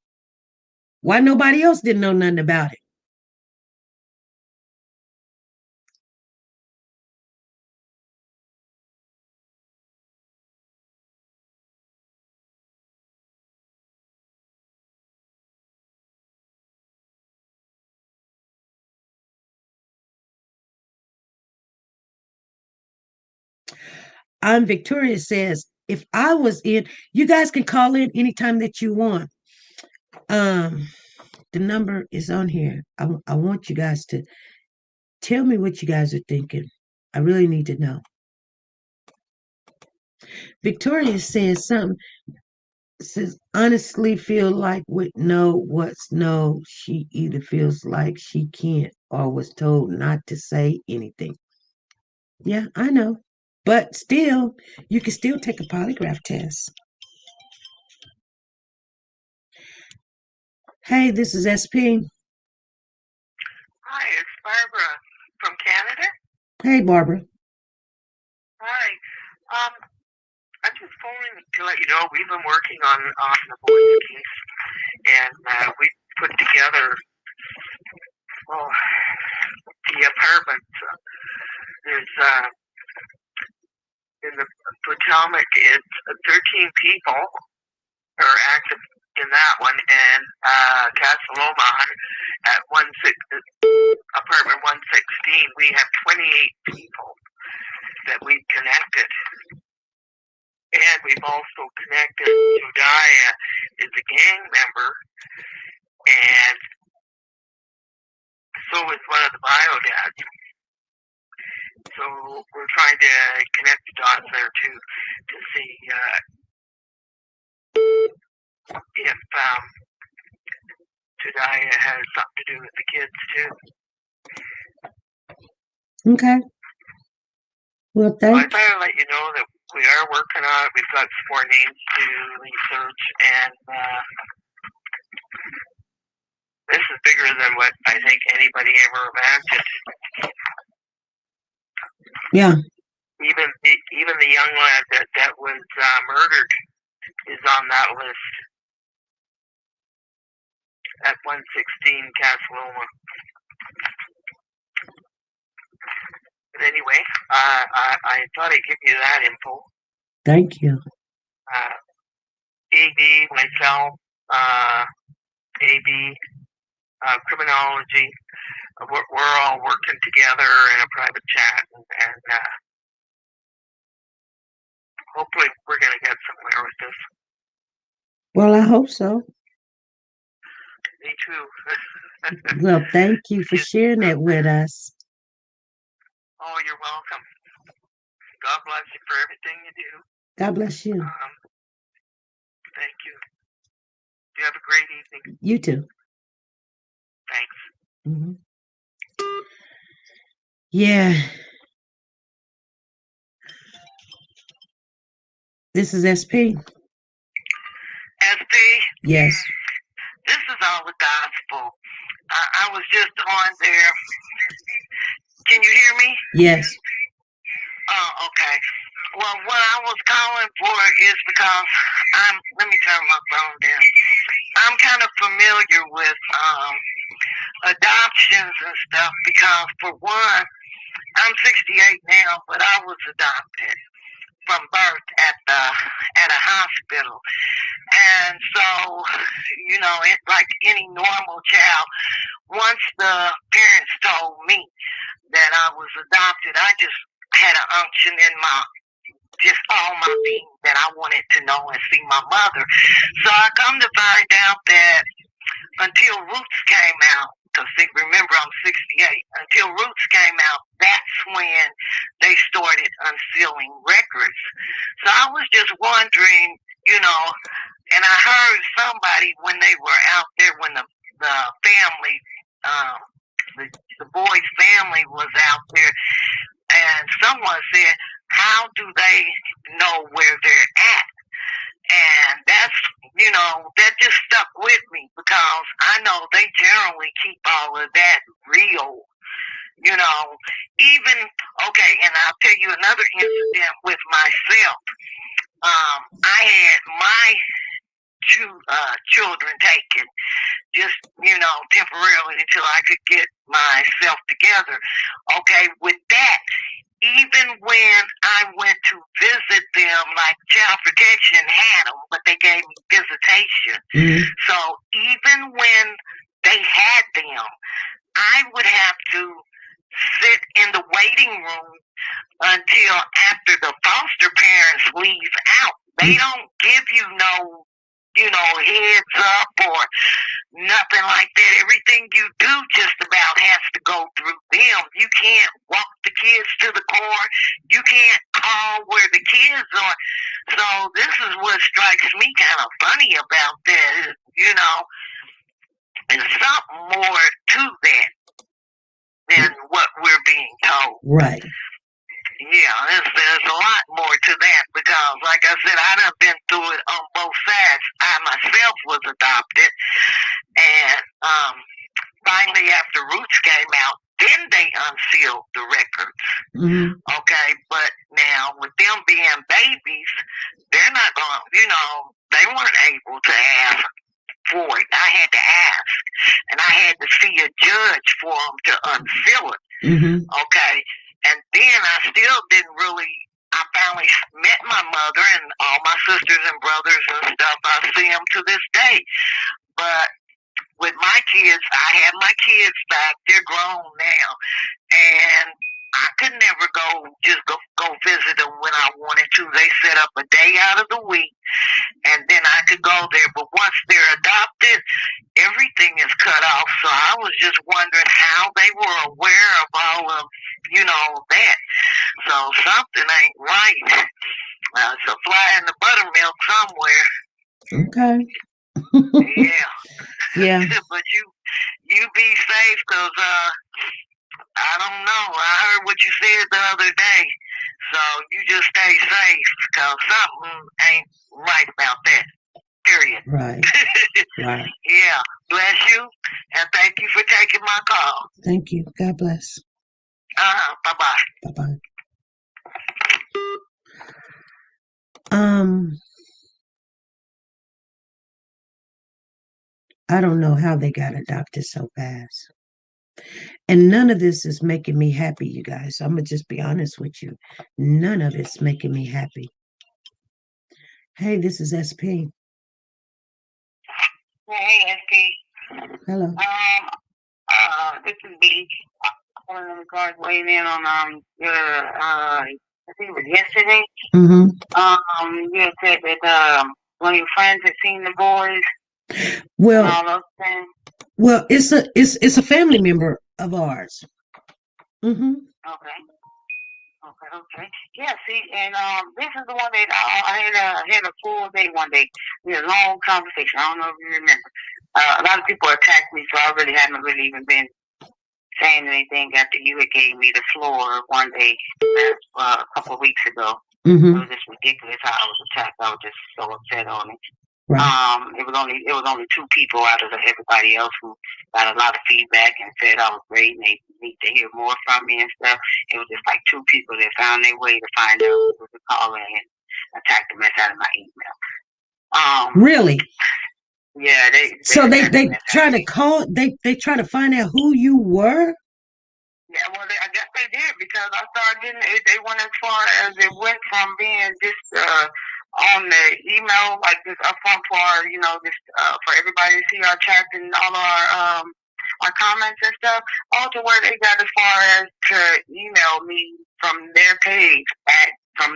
Why nobody else didn't know nothing about it? I'm Victoria says, if I was in, you guys can call in anytime that you want. Um, the number is on here. I want you guys to tell me what you guys are thinking. I really need to know. Victoria says something, says honestly feel like with no what's no, she either feels like she can't or was told not to say anything. Yeah, I know. But still, you can still take a polygraph test. Hey, this is SP. Hi, it's Barbara from Canada. Hey, Barbara. Hi. I'm just phoning to let you know we've been working on the boys case, and we put together the apartment. There's in the Potomac, it's 13 people are active in that one, and Casaloma at apartment 116, we have 28 people that we've connected. And we've also connected Judaya is a gang member, and so is one of the bio dads. So we're trying to connect the dots there too to see if Judaya has something to do with the kids too. Okay. Well, So I thank thought I'd let you know that we are working on it. We've got 4 names to research, and this is bigger than what I think anybody ever imagined. Yeah. Even the young lad that was murdered is on that list at 116 Casaloma. But anyway, I thought I'd give you that info. Thank you. AD, myself, AB, criminology, we're all working together in a private chat, and hopefully we're going to get somewhere with this. Well, I hope so. Me too. Well, thank you for sharing that with us. Oh, you're welcome. God bless you for everything you do. God bless you. Thank you. You have a great evening. You too. Thanks. Mm-hmm. Yeah. This is SP. SP? Yes. This is all the gospel. I was just on there. Can you hear me? Yes. Oh, okay. Well, what I was calling for is because let me turn my phone down. I'm kind of familiar with adoptions and stuff because, for one, I'm 68 now, but I was adopted from birth at a hospital. And so, it's like any normal child. Once the parents told me that I was adopted, I just had an unction in all my being that I wanted to know and see my mother. So I come to find out that until Roots came out, because remember I'm 68. Until Roots came out, that's when they started unsealing records. So I was just wondering, and I heard somebody when they were out there, when the family, the boy's family was out there, and someone said, how do they know where they're at? And that's, that just stuck with me, because I know they generally keep all of that real, even, okay, and I'll tell you another incident with myself. I had my two children taken, just, temporarily until I could get myself together. Okay, with that, even when I went to visit them, like Child Protection had them, but they gave me visitation. Mm-hmm. So even when they had them, I would have to sit in the waiting room until after the foster parents leave out. They don't give you no, heads up or nothing like that. Everything you do just about has to go through them. You can't walk the kids to the car. You can't call where the kids are. So this is what strikes me kind of funny about that. There's something more to that than what we're being told. Right. Yeah, there's a lot more to that, because, like I said, I done been through it on both sides. I myself was adopted, and finally, after Roots came out, then they unsealed the records. Mm-hmm. Okay, but now with them being babies, they're not going to, they weren't able to ask for it. I had to ask, and I had to see a judge for them to unseal it. Mm-hmm. Okay, and then I still didn't really. I finally met my mother and all my sisters and brothers and stuff. I see them to this day, but with my kids, I have my kids back. They're grown now, and I could never go visit them when I wanted to. They set up a day out of the week, and then I could go there. But once they're adopted, everything is cut off. So I was just wondering how they were aware of all of, that. So something ain't right. It's a fly in the buttermilk somewhere. Okay. Yeah. Yeah. But you be safe, because I don't know. I heard what you said the other day. So you just stay safe, because something ain't right about that. Period. Right. Right. Yeah. Bless you, and thank you for taking my call. Thank you. God bless. Bye-bye. Bye-bye. I don't know how they got adopted so fast. And none of this is making me happy, you guys. I'm going to just be honest with you. None of it's making me happy. Hey, this is SP. Hey, SP. Hello. This is B. I'm in regards weighing in on your I think it was yesterday. Mm-hmm. You had said that one of your friends had seen the boys. Well, and all those things. Well, it's a family member of ours. Mm-hmm. Okay. Yeah, see, and this is the one that I had a full day one day. We had a long conversation. I don't know if you remember. A lot of people attacked me, so I really haven't even been saying anything after you had gave me the floor one day a couple of weeks ago. Mm-hmm. It was just ridiculous how I was attacked. I was just so upset on it. Right. It was only two people out of everybody else who got a lot of feedback and said I was great and they need to hear more from me and stuff. It was just like two people that found their way to find out who was calling and attack the mess out of my email. Really? Yeah, they try to call. They try to find out who you were. Yeah, well, I guess they did, because I started getting. They went as far as it went from being just on the email, like this upfront for just for everybody to see our chats and all our comments and stuff, all to where they got as far as to email me from their page from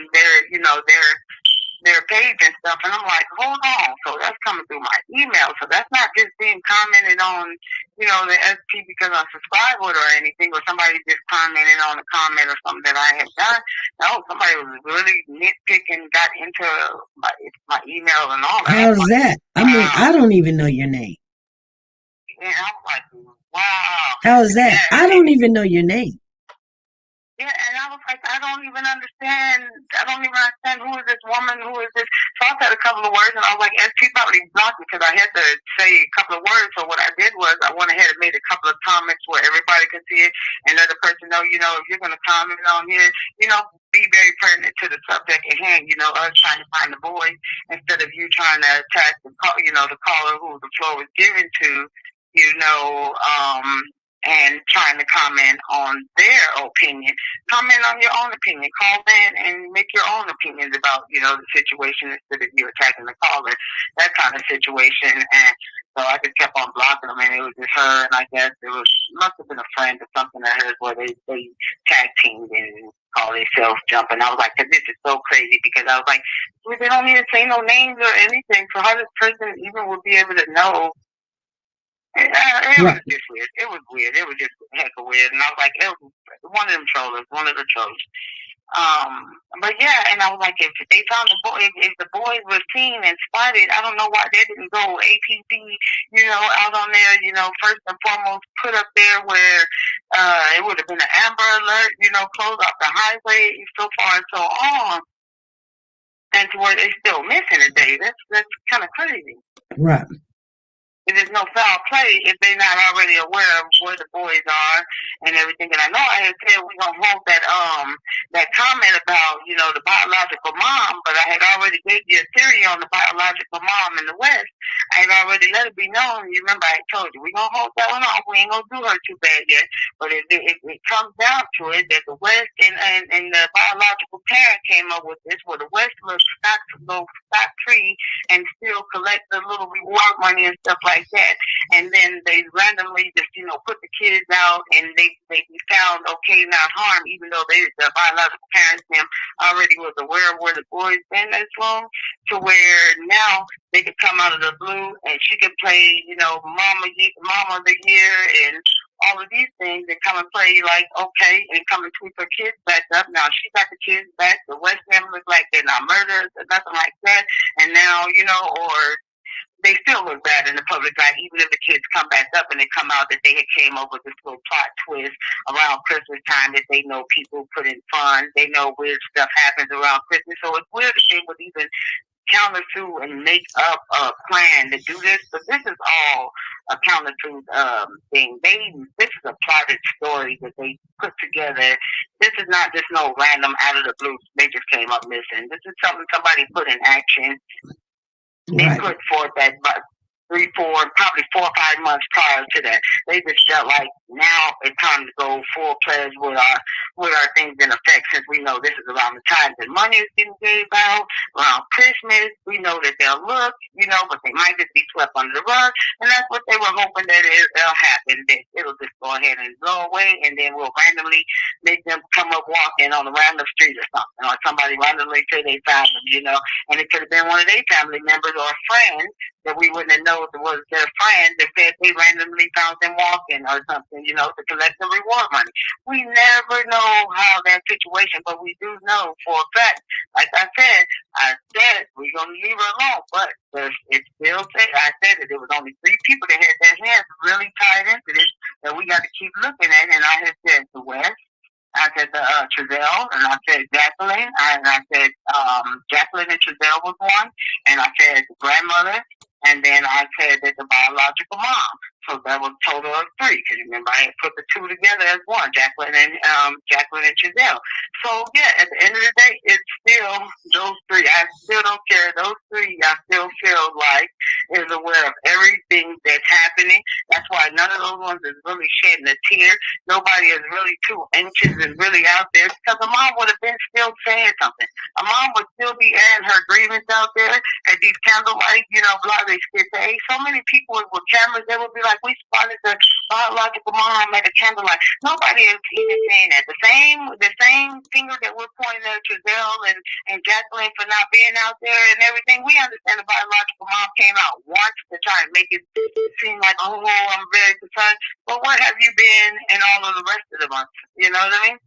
their page and stuff, and I'm like, hold on, so that's coming through my email, so that's not just being commented on, the SP because I subscribed with her or anything, or somebody just commented on a comment or something that I had done. No, somebody was really nitpicking, got into my email and all that. How's that? I mean, I don't even know your name. And I was like, wow. How's that? Yeah. I don't even know your name. Yeah, and I was like, I don't even understand who is this woman, who is this. So I said a couple of words, and I was like, SP probably blocked me because I had to say a couple of words. So what I did was I went ahead and made a couple of comments where everybody could see it and let the person know, if you're going to comment on here, be very pertinent to the subject at hand, us trying to find the boy instead of you trying to attack the caller who the floor was given to, and trying to comment on their opinion. Comment on your own opinion. Call in and make your own opinions about, the situation instead of you attacking the caller. That kind of situation. And so I just kept on blocking them, and it was just her, and I guess must have been a friend or something of hers where they tag teamed and call themselves jumping. I was like, this is so crazy, because I was like, they don't even say no names or anything, so how this person even would be able to know. It was just weird. It was weird. It was just heck of weird. And I was like, it was one of them trollers, one of the trolls. But yeah, and I was like, if they found the boy, if the boy was seen and spotted, I don't know why they didn't go APB, out on there, first and foremost, put up there where it would have been an Amber Alert, close off the highway, so far and so on, and to where they're still missing a day. That's kind of crazy. Right. There's no foul play if they're not already aware of where the boys are and everything. And I know I had said we're gonna hold that comment about, the biological mom, but I had already gave you a theory on the biological mom in the West. I had already let it be known. You remember I told you we're gonna hold that one off. We ain't gonna do her too bad yet. But if it comes down to it that the West and the biological parent came up with this, where the West will stock tree and still collect the little reward money and stuff like that, and then they randomly just put the kids out, and they be found okay, not harmed, even though the biological parents them already was aware of where the boys been as long, to where now they could come out of the blue and she could play mama of the year and all of these things, and come and play like okay, and come and tweak her kids back up. Now she got the kids back. The West family look like they're not murderers or nothing like that, and now or they still look bad in the public eye, even if the kids come back up and they come out that they had came up with this little plot twist around Christmas time, that they know people put in funds, they know weird stuff happens around Christmas. So it's weird that they would even counter to and make up a plan to do this, but this is all a counter to thing. This is a plotted story that they put together. This is not just no random out of the blue. They just came up missing. This is something somebody put in action. They put forth that 3, 4, probably 4 or 5 months prior to that. They just felt like now it's time to go full pledge with our things in effect, since we know this is around the time that money is getting gave out, around Christmas. We know that they'll look, but they might just be swept under the rug, and that's what they were hoping that it'll happen, that it'll just go ahead and blow away, and then we'll randomly make them come up walking on a random street or something, or somebody randomly say they found them, and it could have been one of their family members or friends that we wouldn't have known it was their friend that said they randomly found them walking or something, to collect the reward money. We never know how that situation, but we do know for a fact, like I said, we're going to leave her alone, but it still said, I said that there was only 3 people that had their hands really tied into this that we got to keep looking at, and I had said the West, I said the Trezelle, and I said Jacqueline, and I said Jacqueline and Trezelle was one, and I said the grandmother, and then I said that the biological mom. So that was a total of 3, because remember I had put the 2 together as one, Jacqueline and Trezelle. So yeah, at the end of the day, it's still those 3. I still don't care. Those 3, I still feel like is aware of everything that's happening. That's why none of those ones is really shedding a tear. Nobody is really too anxious and really out there, because a mom would have been still saying something. A mom would still be airing her grievance out there at these candlelight, blah, they skit. So many people with cameras, they would be like, we spotted the biological mom at the candlelight. Nobody is even saying that. The same finger that we're pointing at Trezelle and Jacqueline for not being out there and everything, we understand the biological mom came out once to try and make it seem like, oh, I'm very concerned. But what have you been in all of the rest of the months? You know what I mean?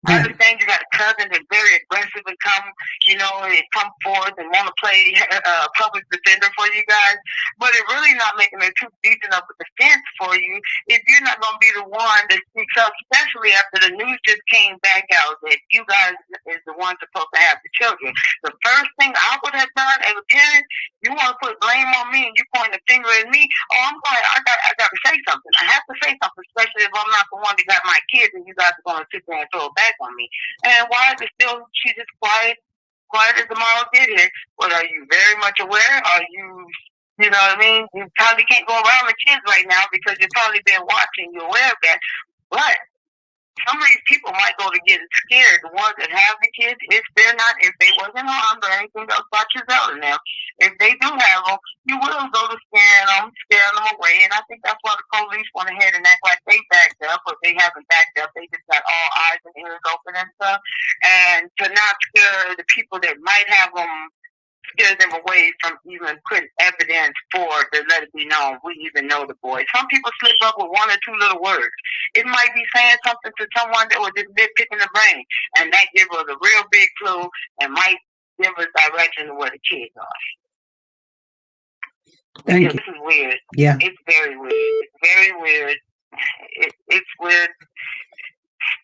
I understand you got a cousin that's very aggressive and come forth and want to play public defender for you guys, but it really not making a too decent of a defense for you if you're not going to be the one that speaks up, especially after the news just came back out that you guys is the one supposed to have the children. The first thing I would have done as a parent, you want to put blame on me and you point the finger at me. Oh, I got to say something. I have to say something, especially if I'm not the one that got my kids and you guys are going to sit there and throw it back on me. And why is it still she just quiet as the moral deadhead? Well, are you very much aware? Are you know what I mean? You probably can't go around with kids right now because you've probably been watching. You're aware of that. But some of these people might go to get scared. The ones that have the kids, if they wasn't harmed or anything else about Giselle and them, if they do have them, you will go to scaring them away. And I think that's why the police went ahead and act like they backed up, but they haven't backed up. They just got all eyes and ears open and stuff. And to not scare the people that might have them, scare them away from even putting evidence for to let it be known we even know the boys. Some people slip up with one or two little words. It might be saying something to someone that was just nitpicking the brain, and that gives us a real big clue and might give us direction to where the kids are. Thank you. This is weird. Yeah. It's very weird. It's very weird. It's weird.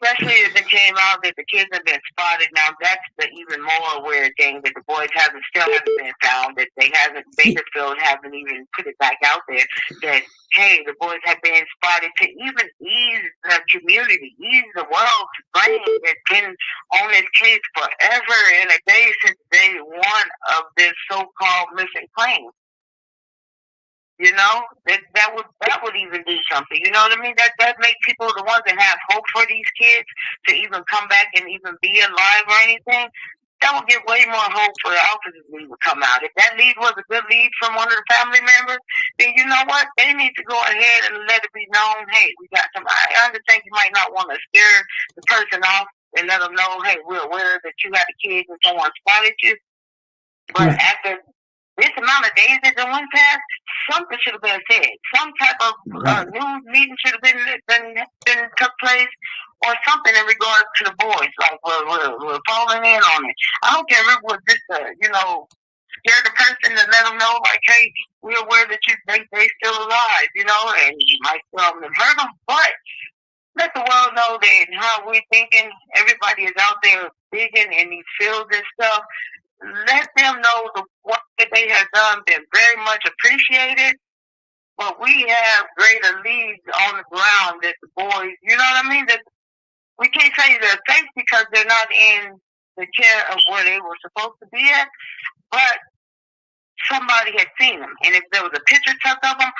Especially if it came out that the kids have been spotted. Now that's the even more weird thing, that the boys still haven't been found. That Bakersfield haven't even put it back out there. That hey, the boys have been spotted to even ease the community, ease the world's brain that's been on this case forever and a day since day one of this so-called missing claim. You know, that would even do something. You know what I mean? That makes people, the ones that have hope for these kids to even come back and even be alive or anything, that would give way more hope for the officers lead to come out. If that lead was a good lead from one of the family members, then you know what? They need to go ahead and let it be known, hey, we got somebody. I understand you might not want to scare the person off and let them know, hey, we're aware that you got the kids and someone spotted you. But after this amount of days that went past, something should have been said. Some type of news meeting should have been took place, or something in regards to the boys. Like we're falling in on it. I don't care if it was just scare the person and let them know, like, hey, we're aware that they still alive, and you might still hurt them, but let the world know that how we're thinking. Everybody is out there digging in these fields and stuff. Let them know the work that they have done been very much appreciated, but we have greater leads on the ground that the boys, you know what I mean? That we can't say they're safe because they're not in the care of where they were supposed to be at, but somebody had seen them, and if there was a picture took of them,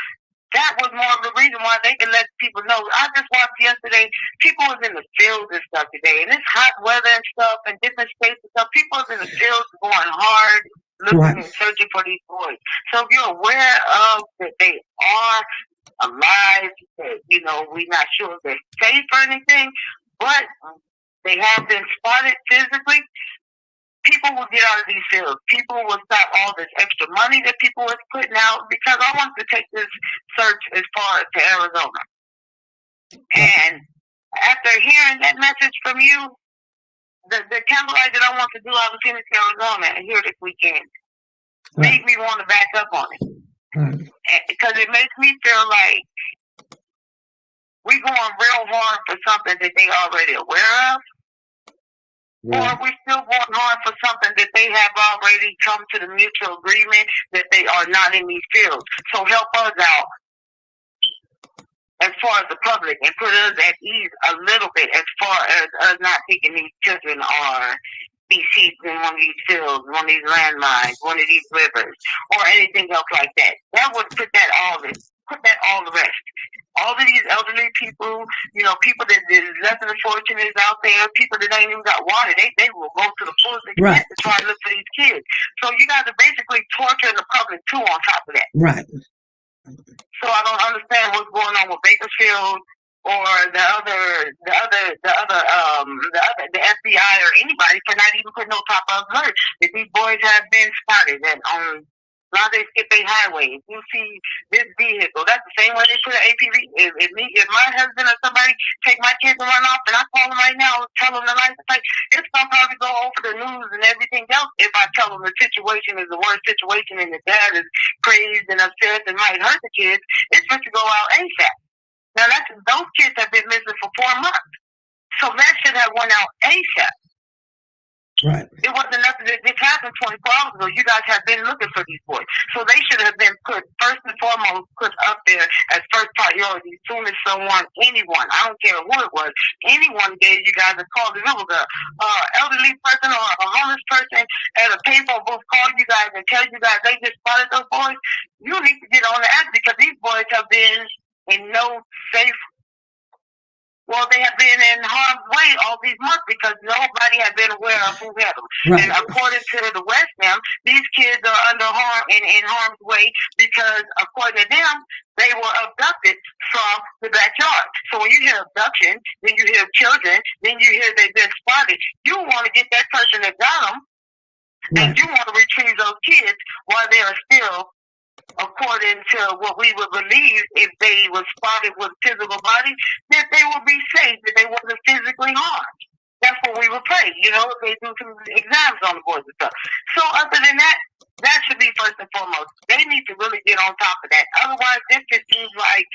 that was more of the reason why they could let people know. I just watched yesterday, people was in the fields and stuff today, and it's hot weather and stuff in different states and stuff. People was in the fields going hard, looking and searching for these boys. So if you're aware of that they are alive, that, we're not sure if they're safe or anything, but they have been spotted physically, people will get out of these fields. People will stop all this extra money that people are putting out, because I want to take this search as far as to Arizona. And after hearing that message from you, the candlelight that I want to do out of Phoenix, Arizona, here this weekend, made me want to back up on it. Because it makes me feel like we're going real hard for something that they already aware of. Or we still going hard for something that they have already come to the mutual agreement that they are not in these fields. So help us out as far as the public, and put us at ease a little bit as far as us not thinking these children are deceased in one of these fields, one of these landmines, one of these rivers, or anything else like that. That would put that all to rest. All of these elderly people, people that is less than fortunate out there, people that ain't even got water, they will go to the fullest extent to try to look for these kids. So you guys are basically torturing the public too on top of that. Right. So I don't understand what's going on with Bakersfield or the FBI or anybody for not even putting no type of alert that these boys have been spotted and on Now they skip a highway. You see this vehicle. That's the same way they put an APV. If my husband or somebody take my kids and run off, and I call them right now, tell them the license plate, it's gonna probably go over the news and everything else. If I tell them the situation is the worst situation and the dad is crazed and upset and might hurt the kids, it's supposed to go out ASAP. Now those kids have been missing for 4 months, so that should have went out ASAP. Right. It wasn't nothing that just happened 24 hours ago. You guys have been looking for these boys. So they should have been put, first and foremost, put up there as first priority as soon as anyone, I don't care who it was, anyone gave you guys a call. If it was a elderly person or a homeless person at a payphone booth call you guys and tell you guys they just spotted those boys, you need to get on the act because these boys have been in no safe. Well, they have been in harm's way all these months because nobody had been aware of who had them. Right. And according to the West now, these kids are under harm and in harm's way because according to them, they were abducted from the backyard. So when you hear abduction, then you hear children, then you hear they've been spotted. You want to get that person that got them, and you want to retrieve those kids while they are still, according to what we would believe, if they were spotted with physical bodies, that they would be safe, that they wasn't physically harmed. That's what we would pray, if they do some exams on the boys and stuff. So other than that, that should be first and foremost. They need to really get on top of that. Otherwise, this just seems like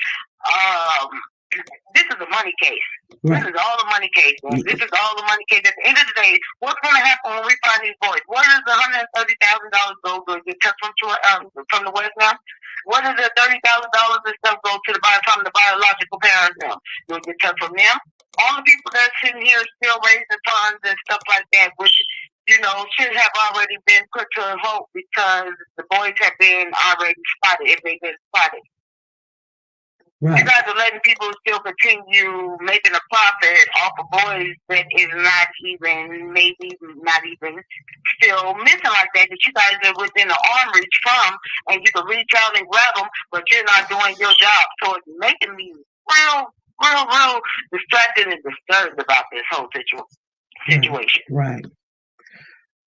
this is a money case. Right. This is all the money case, man. This is all the money case. At the end of the day, what's going to happen when we find these boys? What does the $130,000 go to? Get cut from the West now? What does the $30,000 and stuff go to from the biological parents now? Do it get cut from them? All the people that are sitting here still raising funds and stuff like that, which should have already been put to a vote because the boys have been already spotted if they've been spotted. Right. You guys are letting people still continue making a profit off of boys that is not even still missing like that you guys are within the arm reach from, and you can reach out and grab them, but you're not doing your job. So it's making me real distracted and disturbed about this whole situation. Right.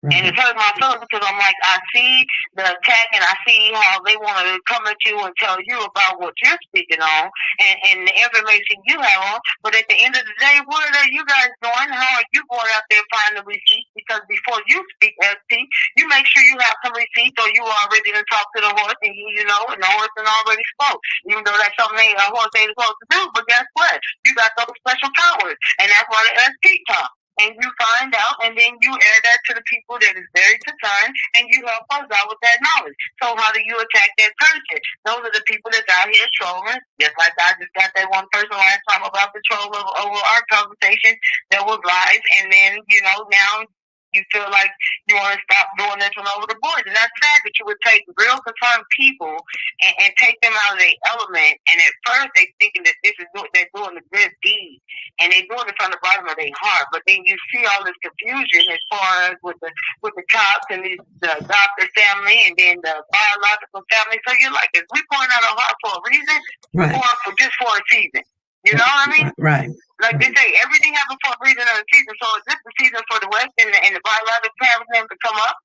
And it hurts my feelings because I'm like, I see the attack and I see how they want to come at you and tell you about what you're speaking on and the information you have on. But at the end of the day, what are you guys doing? How are you going out there finding the receipts? Because before you speak, SP, you make sure you have some receipts or you are ready to talk to the horse and and the horse already spoke. Even though that's something a horse ain't supposed to do. But guess what? You got those special powers. And that's why the SP talk. And you find out, and then you air that to the people that is very concerned, and you help us out with that knowledge. So how do you attack that person? Those are the people that's out here trolling. Just like I just got that one person last time about the troll over our conversation that was live, and then, now you feel like you want to stop doing this one over the boards. And that's sad that you would take real concerned people and take them out of their element. And at first they thinking that they're doing a good deed. And they're doing it from the bottom of their heart. But then you see all this confusion as far as with the cops and the doctor family and then the biological family. So you're like, is we pouring out our heart for a reason? Right. Or just for a season? You know what I mean? Right. Like they say, everything happens for a reason of the season. So is this the season for the West and the biological family to come up?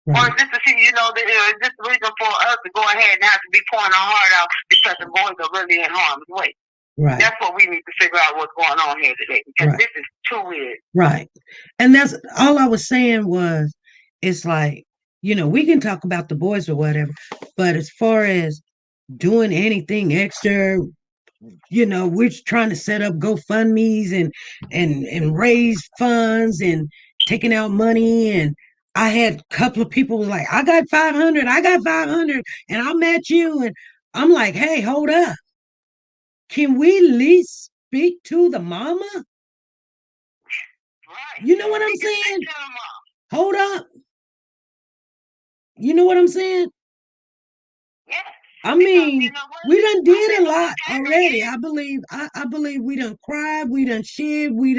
Right. Or is this the season, is this the reason for us to go ahead and have to be pouring our heart out because the boys are really in harm's way? Right. That's what we need to figure out what's going on here today because this is too weird. Right. And that's all I was saying was, it's like, we can talk about the boys or whatever, but as far as doing anything extra, we're trying to set up GoFundMe's and raise funds and taking out money. And I had a couple of people was like, I got 500, and I'm at you. And I'm like, hey, hold up. Can we at least speak to the mama? Right. You know what I'm saying? Hold up. You know what I'm saying? Yeah. I mean, we done did a lot already. I believe we done cried, we done shared, we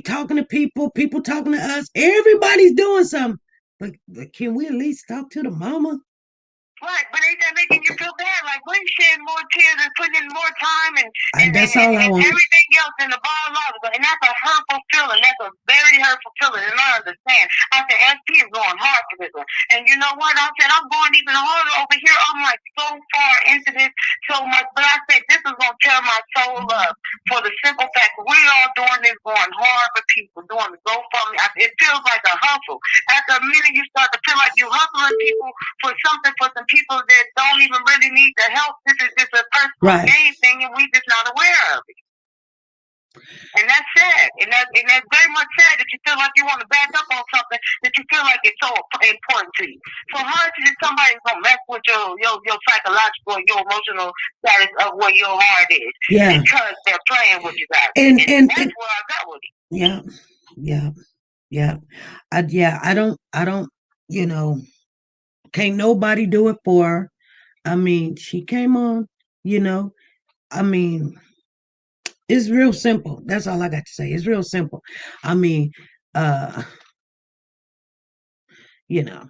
talking to people talking to us. Everybody's doing something. But can we at least talk to the mama? Right, but ain't that making you feel bad? Like we shedding more tears and putting in more time and That's all I want. everything else in the biological, and that's a hurtful feeling. That's a very hurtful feeling, and I understand. I said, SP is going hard for this one, and you know what? I said I'm going even harder over here. I'm like so far into this so much, but I said this is gonna tear my soul up for the simple fact that we all doing this, going hard for people, doing the GoFundMe. It feels like a hustle. After a minute, you start to feel like you're hustling people for something for some people that don't even really need the help. This is just a personal gain thing, and we just not aware of it. And that's sad. And that's very much sad that you feel like you want to back up on something that you feel like it's so important to you. So how is somebody gonna mess with your psychological and your emotional status of where your heart is? Yeah. Because they're playing with you guys. And that's where I got with it. Yeah. I don't, you know, can't nobody do it for her. I mean, she came on, you know, I mean, it's real simple. That's all I got to say. It's real simple. I mean, you know,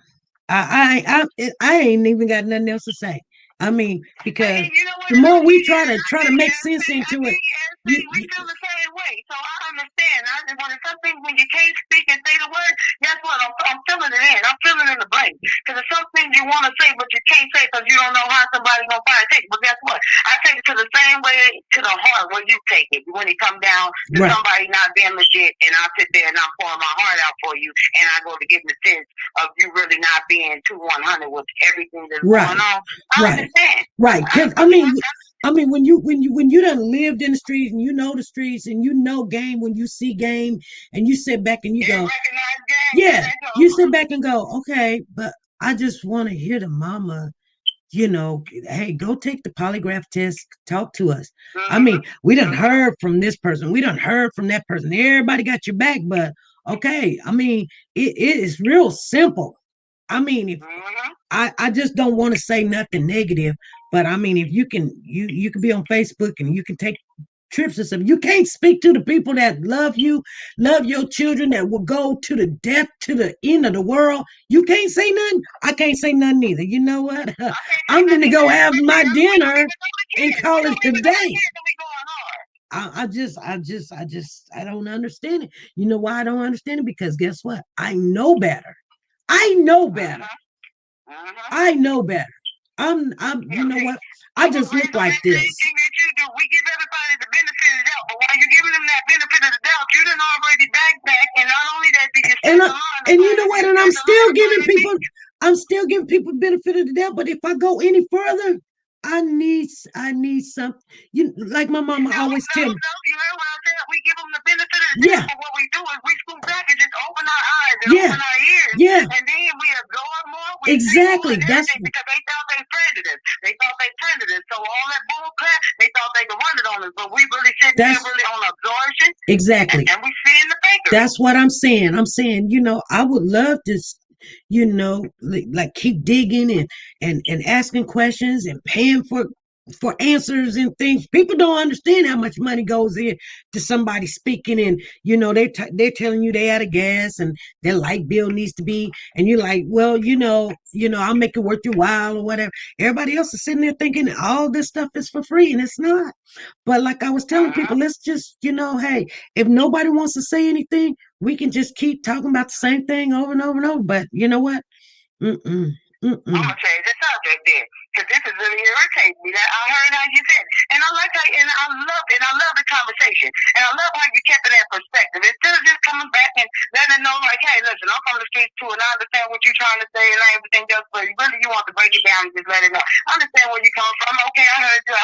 I ain't even got nothing else to say. I mean, because the more we try to make sense into it, we feel the same way. So I understand. When it's something when you can't speak and say the word, guess what? I'm feeling it in. I'm feeling in the brain. Because there's some things you want to say, but you can't say because you don't know how somebody's gonna find it. But guess what? I take it to the same way to the heart when you take it. When it come down to somebody not being legit, and I sit there and I'm pouring my heart out for you, and I go to give the sense of you really not being 2-100 with everything that's going on. I understand. Right. Because I mean, when you done lived in the streets and you know the streets and you know game when you see game and you sit back and you go, you sit back and go, okay, but I just want to hear the mama, you know, hey, go take the polygraph test, talk to us. I mean, we done heard from this person, we done heard from that person. Everybody got your back, but okay, I mean, it is real simple. I mean, if I just don't want to say nothing negative, but I mean, if you can be on Facebook and you can take trips and stuff. You can't speak to the people that love you, love your children, that will go to the death, to the end of the world. You can't say nothing. I can't say nothing either. You know what? I'm gonna go have my dinner and call it a day. I don't understand it. You know why I don't understand it? Because guess what? I know better. I know better. I know better. You know what? I just look like this. We give everybody the benefit of the doubt, but while you're giving them that benefit of the doubt, you done already backpack, and not only that, and you know what? And I'm still giving people benefit of the doubt. But if I go any further, I need something. You like my mama always tell me. You heard what I said? We give them the benefit of the doubt. But what we do is we scoot back and just open our eyes and open our ears. And then we absorb more. Exactly. That's because they thought they friended us. So all that bull crap, they thought they could run it on us. But we really sit there really on absorption. Exactly. And we see in the bakery. That's what I'm saying. I'm saying, you know, I would love to, you know, like keep digging and asking questions and paying for answers and things. People don't understand how much money goes in to somebody speaking, and you know they're telling you they out of gas and their light bill needs to be, and you're like, well, you know, I'll make it worth your while or whatever. Everybody else is sitting there thinking all this stuff is for free, and it's not. But like I was telling people, let's just, you know, hey, if nobody wants to say anything, we can just keep talking about the same thing over and over and over. But you know what? I'm gonna change the subject then, because this is really irritating me. That I heard how you said it. And I like how, and I love the conversation, and I love how you kept it in perspective. Instead of just coming back and letting them know, like, hey, listen, I'm from the streets too, and I understand what you're trying to say and everything else, but really you want to break it down and just let it know. I understand where you're coming from. Okay, I heard you.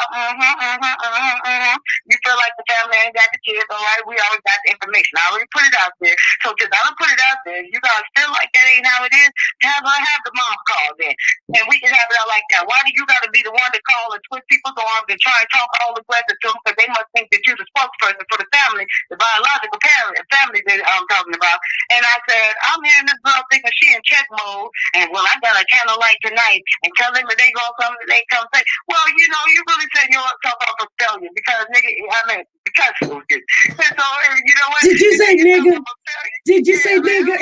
You feel like the family ain't got the kids, all right? We always got the information. I already put it out there. So since I don't put it out there, you guys feel like that ain't how it is. Have the mom call then, and we can have it out like that. Why do you got to be the one to call and twist people's arms and try and talk all aggressive to them, because they must think that you're the spokesperson for the family, the biological family that I'm talking about. And I said, I'm hearing this girl thinking she in check mode, and well, I got a candlelight tonight, and tell them that they gonna come, they come say, well, you know, you really setting yourself up for failure, because nigga, I mean, because so you know what? Did you say nigga? Did you say nigga?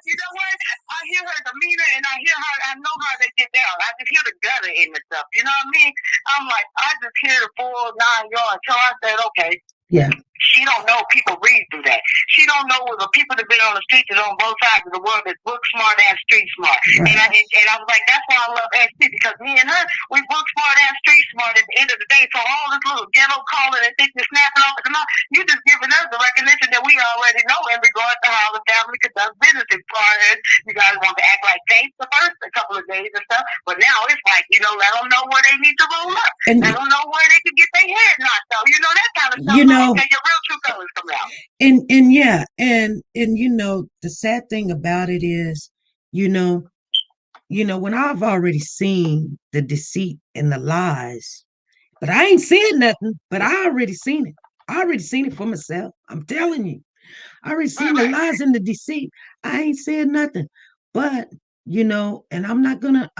You know what? I hear hear her demeanor and I hear how I know how they get down. I just hear the gutter in the stuff. You know what I mean? I'm like, I just hear the full 9 yards. So I said, okay. Yeah. She don't know people read through that. She don't know the people that been on the streets is on both sides of the world that's book smart and street smart. Right. And I was like, that's why I love SC, because me and her, we book smart and street smart at the end of the day. So all this little ghetto calling and thinking snapping off at the mouth, you just giving us the recognition that we already know in regards to how the family conducts business as far as you guys want to act like saints the first a couple of days and stuff. But now it's like, let them know where they need to roll up. And let them know where they can get their head knocked out. That kind of stuff. Okay, your real true colors come out. And yeah, and the sad thing about it is, when I've already seen the deceit and the lies, but I ain't saying nothing, but I already seen it. I already seen it for myself. I'm telling you. I already seen the lies and the deceit. I ain't saying nothing. But, and I'm not gonna,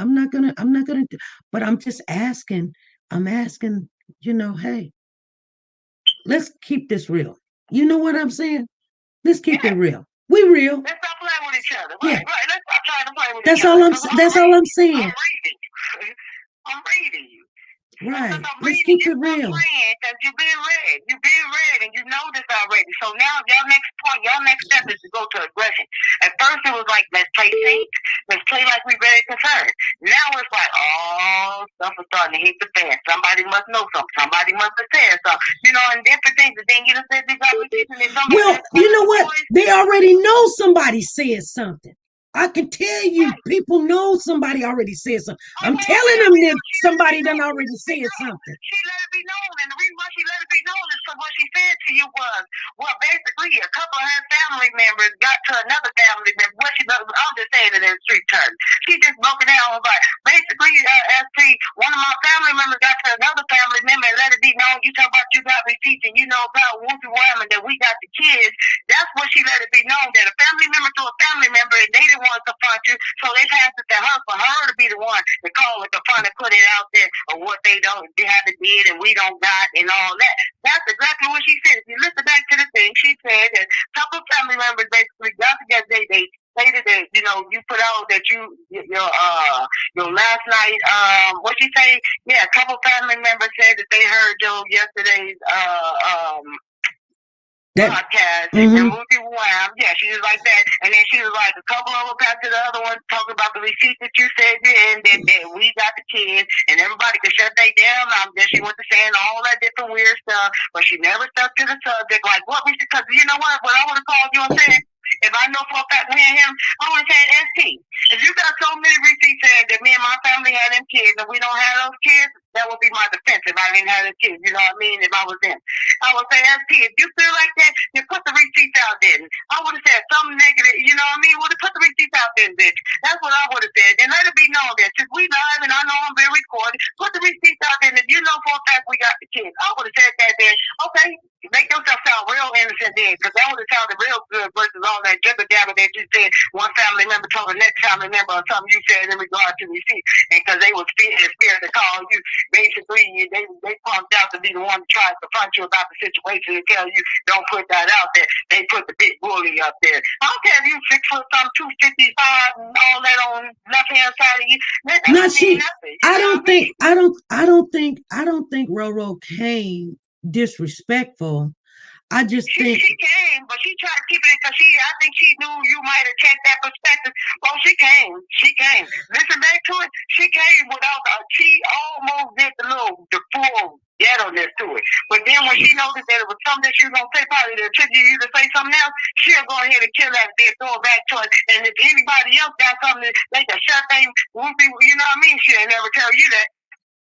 but I'm just asking, hey, let's keep this real. You know what I'm saying? Let's keep it real. We real. Let's stop playing with each other. Yeah. Right. Let's stop trying to play with That's each all other. that's all I'm saying. I'm reading you. Right. Let's keep it real. Because you've been read. You've been read and you know this already. So now y'all next step is to go to aggression. At first it was like, let's play safe. Let's play like we're very concerned. Now it's like, stuff is starting to hit the fan. Somebody must know something. Somebody must have said something. And different things. And then you just said these opportunities. Well, you know what? They already know somebody said something. I can tell you, people know somebody already said something. I'm telling them that somebody done already said something. She let it be known, and the reason why she let it be known is because what she said to you was, well, basically, a couple of her family members got to another family member. I'm just saying it in street terms. She just broke it down. Was like, basically, SP, one of my family members got to another family member and let it be known. You talk about you got receipts, and you know about Whoopie Wham, and that we got the kids. That's what she let it be known, that a family member to a family member, and they didn't want to confront you, so they passed it to her for her to be the one to call it, confront and put it out there of what they haven't did and we don't got and all that. That's exactly what she said. If you listen back to the thing, she said that a couple of family members basically got together. They stated that you put out that your last night what she say? Yeah, a couple of family members said that they heard yesterday's podcast and Whoopie Wham. Yeah, she was like that. And then she was like, a couple of them got to the other one talking about the receipt that you said then that we got the kids and everybody could shut their damn mouth. Then she went to saying all that different weird stuff, but she never stuck to the subject. Like, what we should, because you know what I would have called you and said, if I know for a fact me and him, I would have said SP. If you got so many receipts saying that me and my family had them kids and we don't have those kids, that would be my defense if I didn't have the kids. You know what I mean? If I was them, I would say, SP, if you feel like that, then put the receipts out there. I would have said something negative. You know what I mean? Would have put the receipts out there, bitch. That's what I would have said. And let it be known that since we live and I know I'm being recorded, put the receipts out there. And if you know for a fact we got the kids, I would have said that then. Okay, make yourself sound real innocent then, because that would have sounded real good versus all that jibber jabber that you said one family member told the next family member or something you said in regard to receipts, and because they was scared to call you. Basically, they pumped out to be the one to try to confront you about the situation and tell you don't put that out there. They put the big bully up there. I don't care if you 6 foot some 255 and all that on left hand side of you. No, I don't think Roro came disrespectful. I just think she came, but she tried to keep it because I think she knew you might have checked that perspective. Well, she came. Listen back to it. She came without she almost did the full ghetto-ness to it. But then when she noticed that it was something that she was going to say, probably to trigger you to say something else, she'll go ahead and kill that and then throw it back to it. And if anybody else got something, they can shut their whoopie, you know what I mean? She'll never tell you that.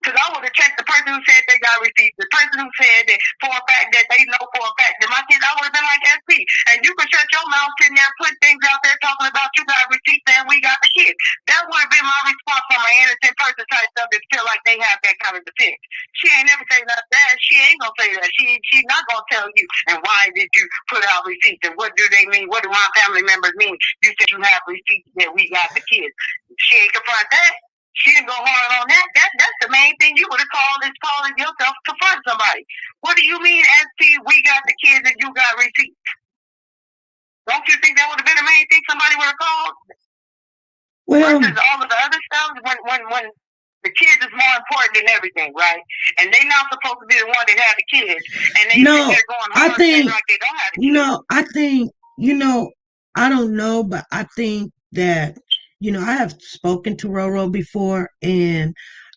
Because I would have checked the person who said they got receipts, the person who said that for a fact that they know for a fact that my kids, I would have been like SP. And you could shut your mouth sitting there putting things out there talking about you got receipts and we got the kids. That would have been my response from an innocent person type stuff that feel like they have that kind of defense. She ain't never say nothing that. She ain't gonna say that. She's not gonna tell you. And why did you put out receipts? And what do they mean? What do my family members mean? You said you have receipts that we got the kids. She ain't confront that. She didn't go hard on that. That's the main thing you would have called is calling yourself to confront somebody. What do you mean, SP, we got the kids and you got receipts? Don't you think that would have been the main thing somebody would have called? Well, versus all of the other stuff. When the kids is more important than everything, right? And they not supposed to be the one that have the kids, and they no, sit there going I hard think like they don't have the kids. no, I think I don't know, but I think that I have spoken to Roro before, and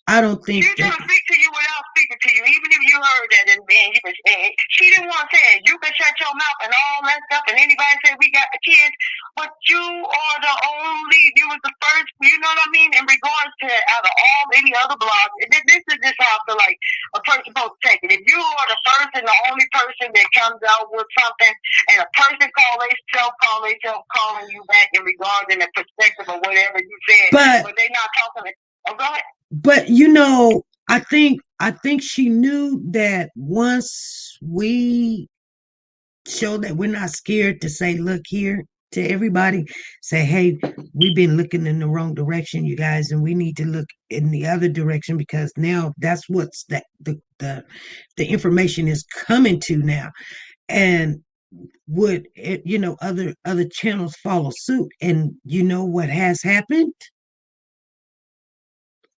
I don't think She's that. gonna speak to you without speaking to you, even if you heard that and you can. She didn't want to say it. You can shut your mouth and all that stuff, and anybody say we got the kids, but you are the only. You was the first. You know what I mean? In regards to out of all any other blogs, this is just how I feel like a person supposed to take it. If you are the first and the only person that comes out with something, and a person calling you back in regards in the perspective of whatever you said, but they not talking. Oh, go ahead. But I think she knew that once we show that we're not scared to say, look here to everybody, say, hey, we've been looking in the wrong direction, you guys, and we need to look in the other direction, because now that's what's the information is coming to now. And would it, other channels follow suit? And what has happened?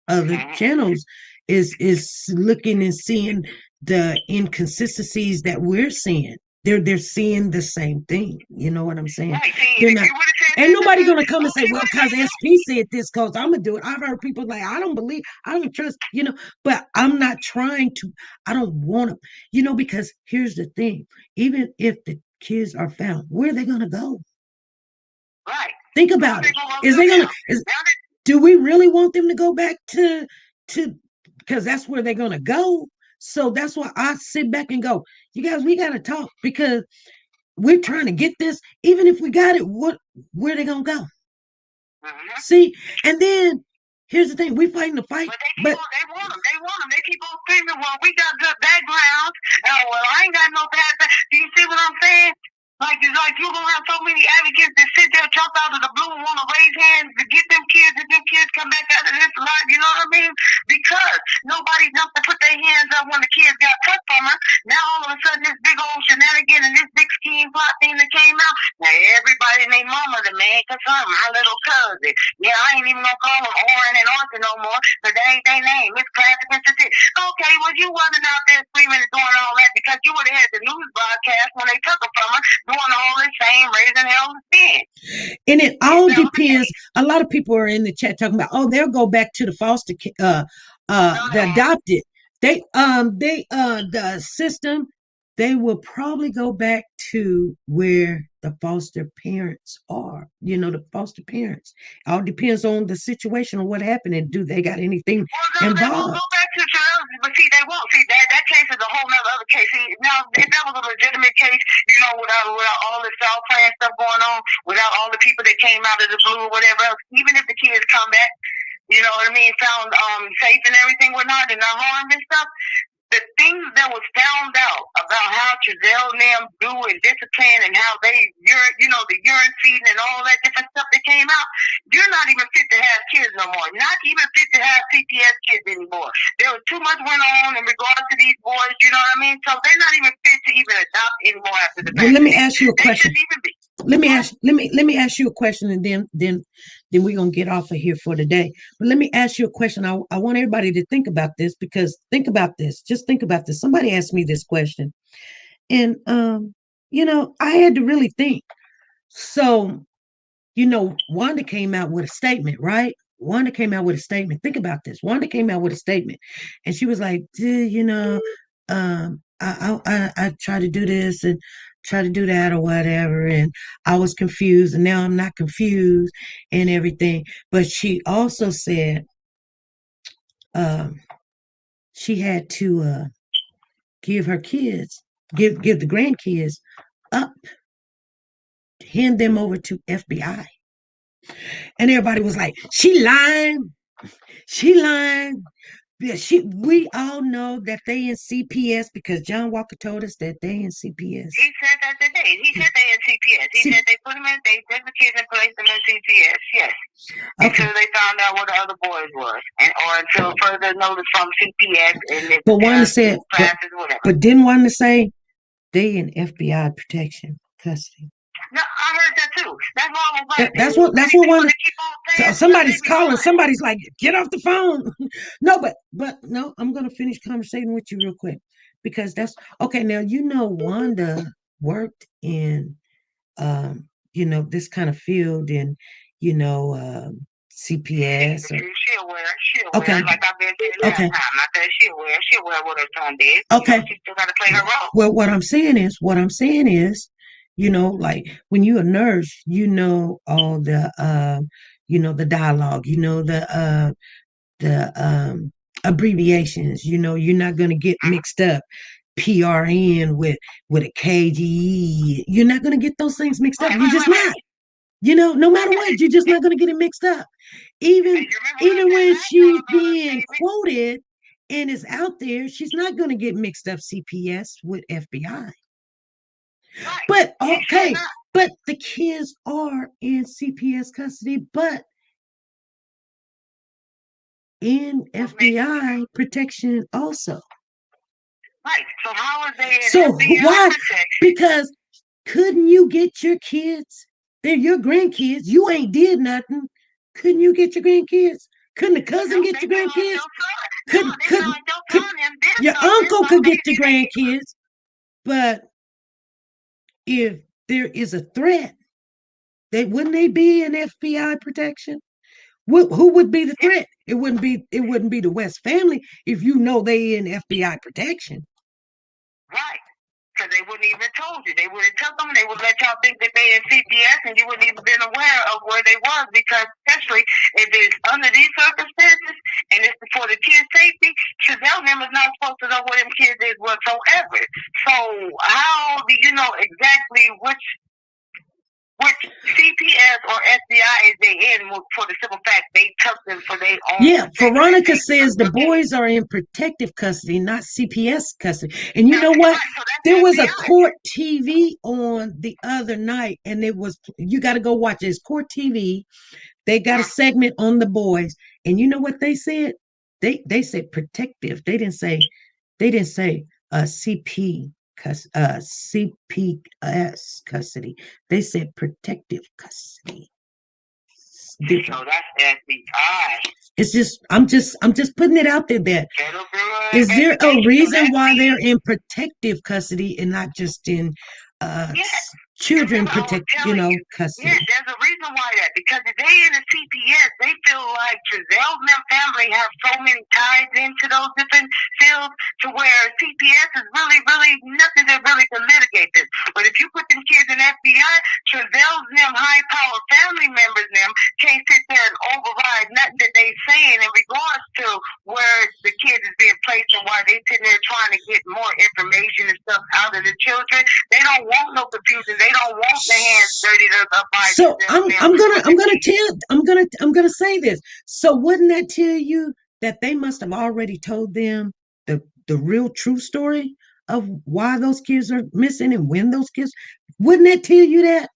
Other channels is looking and seeing the inconsistencies that we're seeing. They're seeing the same thing. You know what I'm saying? Right, They're not. Ain't nobody gonna come and say, well, because SP said this, cause I'm gonna do it. I've heard people like, I don't trust, but I'm not trying to. I don't want to, because here's the thing. Even if the kids are found, where are they gonna go? Right. Think about it. Do we really want them to go back to because that's where they're gonna go? So that's why I sit back and go, you guys, we gotta talk, because we're trying to get this. Even if we got it, where they gonna go? See, and then here's the thing: we fighting the fight, but they want them. They want them. They keep on screaming, "Well, we got good backgrounds. Well, I ain't got no bad. Do you see what I'm saying? Like you're gonna have so many advocates that sit there, jump out of the blue, and want to raise hands to get them kids, and them kids come back out of this life. You know what I mean? Because nobody jumped to put their hands up when the kids got cut from her. Now all of a sudden, this big old shenanigan and this big scheme plot thing that came out. Now everybody and their mama the man concerned. My little cousin. Yeah, I ain't even gonna call them Oren and Arthur no more, because that ain't their name. It's classic institute. Okay, well you wasn't out there screaming and doing all that because you would have had the news broadcast when they took her from her, doing all this same raising hell sin. And it all depends. A lot of people are in the chat talking about, oh, they'll go back to the foster the adopted. The system, they will probably go back to where the foster parents are. The foster parents. All depends on the situation or what happened, and do they got anything involved? They won't go back to but see, they won't. See, that case is a whole other case. See, now, if that was a legitimate case, without all this South Plan stuff going on, without all the people that came out of the blue or whatever else, even if the kids come back, you know what I mean, found safe and everything, whatnot, and not harmed and stuff, the things that was found out about how Giselle and them do and discipline and how they the urine feeding and all that different stuff that came out, you're not even fit to have kids no more. Not even fit to have CPS kids anymore. There was too much went on in regards to these boys, you know what I mean? So they're not even fit to even adopt anymore after the fact. Well, let me ask you a question. Let me ask you a question, and then we're gonna get off of here for today. But let me ask you a question. I want everybody to think about this, because think about this. Just think about this. Somebody asked me this question, and I had to really think. So, Wanda came out with a statement, right? Wanda came out with a statement. Think about this. Wanda came out with a statement, and she was like, I try to do this and try to do that or whatever, and I was confused, and now I'm not confused and everything. But she also said she had to give her kids, give the grandkids up, hand them over to FBI. And everybody was like, she lying. Yeah, we all know that they in CPS, because John Walker told us that they in CPS. He said that today. He said they in CPS. He said they put them in, they took the kids and placed them in CPS. Yes. Okay. Until they found out what the other boys was, or until further notice from CPS. And but Wanda said, but didn't Wanda say they in FBI protection custody? No, I heard that too. That's why I was like, That's what one. Somebody's calling. doing. Somebody's like, get off the phone. No, but no, I'm gonna finish conversating with you real quick because that's okay. Now Wanda worked in this kind of field in CPS. She aware. Okay. Like I've been saying last time. I said she aware what her son did. Okay. She still got to play her role. Well, what I'm saying is, like when you're a nurse, all the the dialogue, the abbreviations, you're not going to get mixed up. PRN with a KGE. You're not going to get those things mixed up. You're just not. No matter what, you're just not going to get it mixed up. Even when she's being quoted and is out there, she's not going to get mixed up CPS with FBI. But okay, but the kids are in CPS custody, but in FBI protection also. Right. So how are they in so FBI why? protection? Because couldn't you get your kids? They're your grandkids. You ain't did nothing. Couldn't you get your grandkids? Couldn't a cousin get your grandkids? Your uncle could get your grandkids. But if there is a threat, wouldn't they be in FBI protection? Who would be the threat? It wouldn't be the West family if they in FBI protection. Right. Because they wouldn't even told you. They would have took them. They would let y'all think that they in CPS, and you wouldn't even been aware of where they was. Because especially if it's under these circumstances and it's for the kids' safety, Chazelle them is not supposed to know where them kids is whatsoever. So how do you know exactly which CPS or FBI is they in for the simple fact they took them for their own? Yeah, Veronica says the boys are in protective custody, not CPS custody. And you know what? There was a court TV on the other night, and you got to go watch it. It's court TV. They got a segment on the boys, and you know what they said? They said protective. They didn't say CPS custody. They said protective custody. So that's FBI. It's just I'm just putting it out there. Is there a reason why they're in protective custody and not just in children custody? Yeah, there's a reason why that. Because if they in the CPS, they feel like Chazelle and their family have so many ties into those different fields to where CPS is really, really nothing to really to litigate this. But if you put them kids in FBI, Chazelle's them high-powered family members them can't sit there and override nothing that they saying in regards to where the kids is being placed and why they sitting there trying to get more information and stuff out of the children. They don't want no confusion. They don't want the hands dirty up by. So I'm gonna say this. So wouldn't that tell you that they must have already told them the real true story of why those kids are missing and when those kids? Wouldn't that tell you that?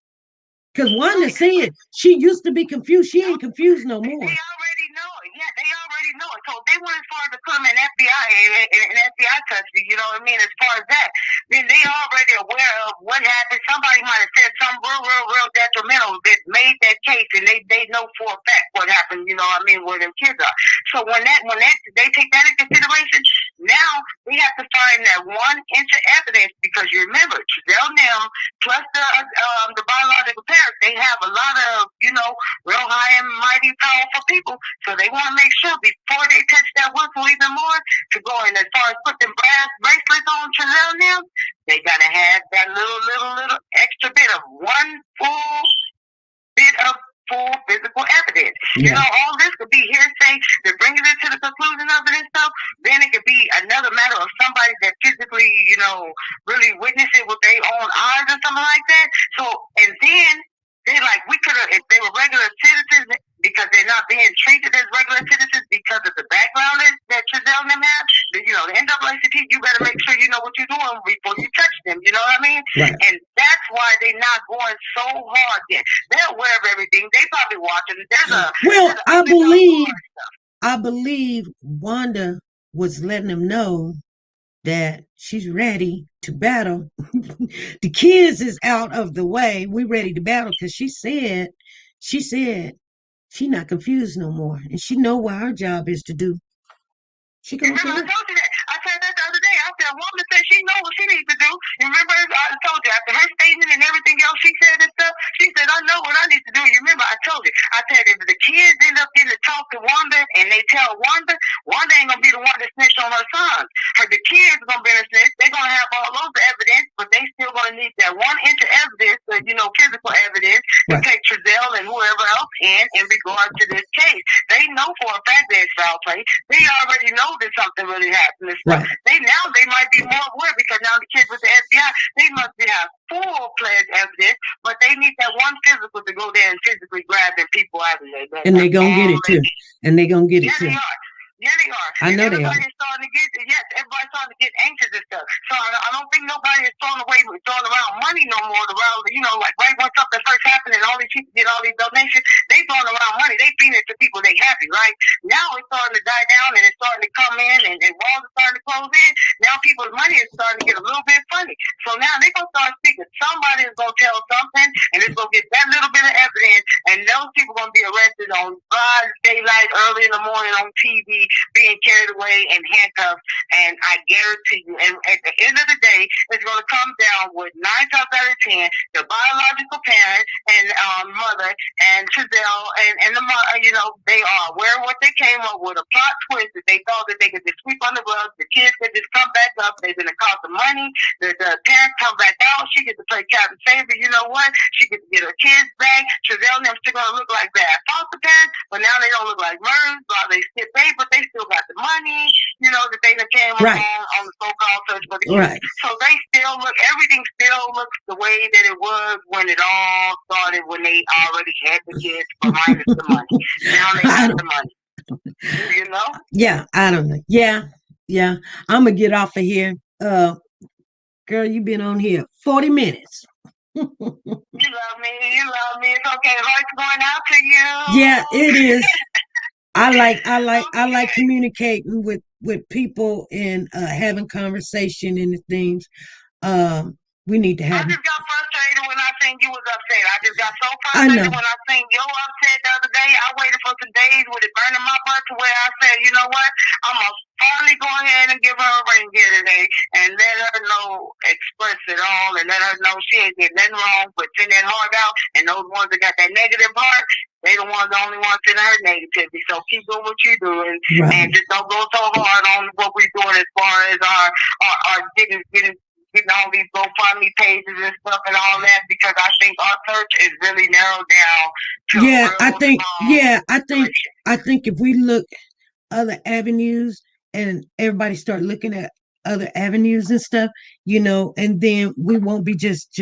Because Wanda said she used to be confused. She ain't confused no more. They already know it. Yeah, they already know it. So they went as far as to put them in FBI in FBI custody, you know what I mean? As far as that, then they already aware of what happened. Somebody might have said something real detrimental that made that case, and they know for a fact what happened, you know what I mean, where them kids are. So when they take that into consideration, now we have to find that 1 inch of evidence, because you remember, Chazelle them plus the biological parents, they have a lot of, real high and mighty powerful people. So they want to make sure before they touch that whistle even more to go in as far as put them brass bracelets on Chazelle now, they gotta have that little extra bit of one full bit of full physical evidence. Yeah. All this could be hearsay that brings it to the conclusion of it and stuff. Then it could be another matter of somebody that physically, really witnessed it with their own eyes or something like that. So, and then they we could have, if they were regular citizens, because they're not being treated as regular citizens because of the background that Chazelle and them have, the NAACP, you better make sure you know what you're doing before you touch them, you know what I mean? Right. And that's why they're not going so hard yet. They're aware of everything. They probably watching. I believe Wanda was letting them know that she's ready to battle. The kids is out of the way. We ready to battle because she said she not confused no more, and she know what her job is to do. She gonna Remember, do I it. told you that. I said that the other day. I said, a woman said she knows what she needs to do. You remember, I told you, after her statement and everything else she said and stuff, she said, I know what I need to do. You remember, I told you. I said, if the kids end up getting to talk to Wanda and they tell Wanda, Wanda ain't going to be the one that snitched on her sons. The kids going to be the snitch. They're going to have all those evidence, but they still going to need that 1 inch of evidence, physical evidence, to Right. take Trezell and whoever else in regard to this case. They know for a fact that it's foul play. They already know that something really happened and stuff. Right. They might be more aware because now the kids with the FBI, they must have full-fledged evidence, but they need that one physical to go there and physically grab the people out of there. And they gonna get it too. And they gonna get it Yeah, too. they are. Yeah, they are. I know they are. Everybody's starting to get, yes, everybody's starting to get anxious and stuff. So I don't think nobody is throwing around money no more. Like right when something first happened and all these people get all these donations, they throwing around money. They feeding it to people. They happy, right? Now it's starting to die down and it's starting to come in and walls are starting to close in. Now people's money is starting to get a little bit funny. So now they're going to start speaking. Somebody is going to tell something and it's going to get that little bit of evidence and those people going to be arrested on broad daylight early in the morning on TV, being carried away and handcuffed, and I guarantee you, and at the end of the day, it's going to come down with 9 times out of 10, the biological parent and mother and Trezell and the mother, they are aware of what they came up with, a plot twist that they thought that they could just sweep under the rug, the kids could just come back up, they've been cost of money, the parents come back out, she gets to play Captain Saver, you know what, she gets to get her kids back, Trezell and them still going to look like bad foster parents, but now they don't look like murderers, while they skip pay, but they still got the money, that they done came Right. on the so-called search for the kids. Right. So everything still looks the way that it was when it all started, when they already had the kids, but minus the money. Now they got the money. Yeah, I don't know. Yeah. I'm gonna get off of here. Girl, you've been on here 40 minutes. You love me. It's okay. Heart's going out to you. Yeah, it is. I like communicating with people and having conversation and things. We need to I have. just got frustrated when I seen you was upset. I just got so I know. frustrated when I seen you upset the other day. I waited for some days with it burning my butt to where I said, you know what? I'm going to finally go ahead and give her a ring here today and let her know, express it all, and let her know she ain't did nothing wrong but send that heart out. And those ones that got that negative heart, they the only ones sending her negativity. So keep doing what you're doing, Right. and just don't go so hard on what we're doing as far as our getting all these GoFundMe pages and stuff and all that, because I think our search is really narrowed down to I think if we look other avenues and everybody start looking at other avenues and stuff, and then we won't be just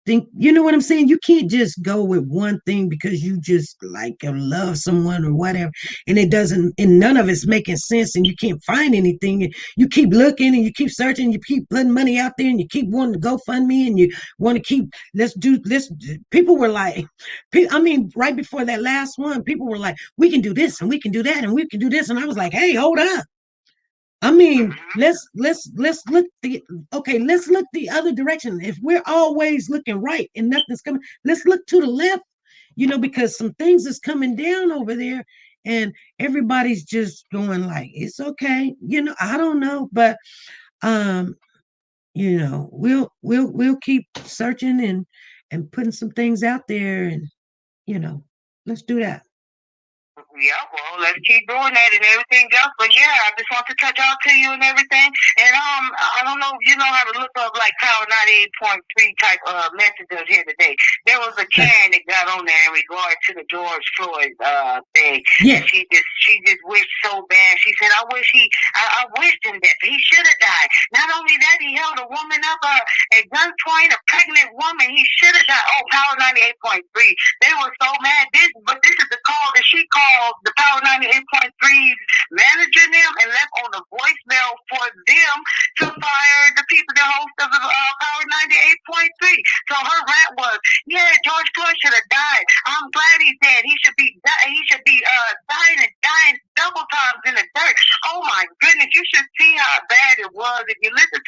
think, you know what I'm saying? You can't just go with one thing because you just like or love someone or whatever, and none of it's making sense, and you can't find anything, and you keep looking and you keep searching, you keep putting money out there, and you keep wanting to go fund me, and you want to keep people were like, right before that last one, people were like, we can do this and we can do that and we can do this, and I was like, hey, hold up. Let's look the other direction. If we're always looking right and nothing's coming, let's look to the left, because some things is coming down over there, and everybody's just going like, it's okay. I don't know, but we'll keep searching and putting some things out there, and let's do that. Yeah, well, let's keep doing that and everything else. But yeah, I just want to touch out to you and everything. And I don't know if you know how to look up like Power 98.3 type messages here today. There was a Karen that got on there in regard to the George Floyd thing. Yeah. And she just wished so bad. She said, I wished him that he should have died. Not only that, he held a woman up at gunpoint, a pregnant woman. He should have died. Oh, Power 98.3. They were so mad. This is the call that she called the Power 98.3's manager them and left on the voicemail for them to fire the people, the host of the Power 98.3. So her rant was, yeah, George Floyd should have died. I'm glad he's dead. He should be dying double times in the dirt. Oh my goodness, you should see how bad it was. If you listen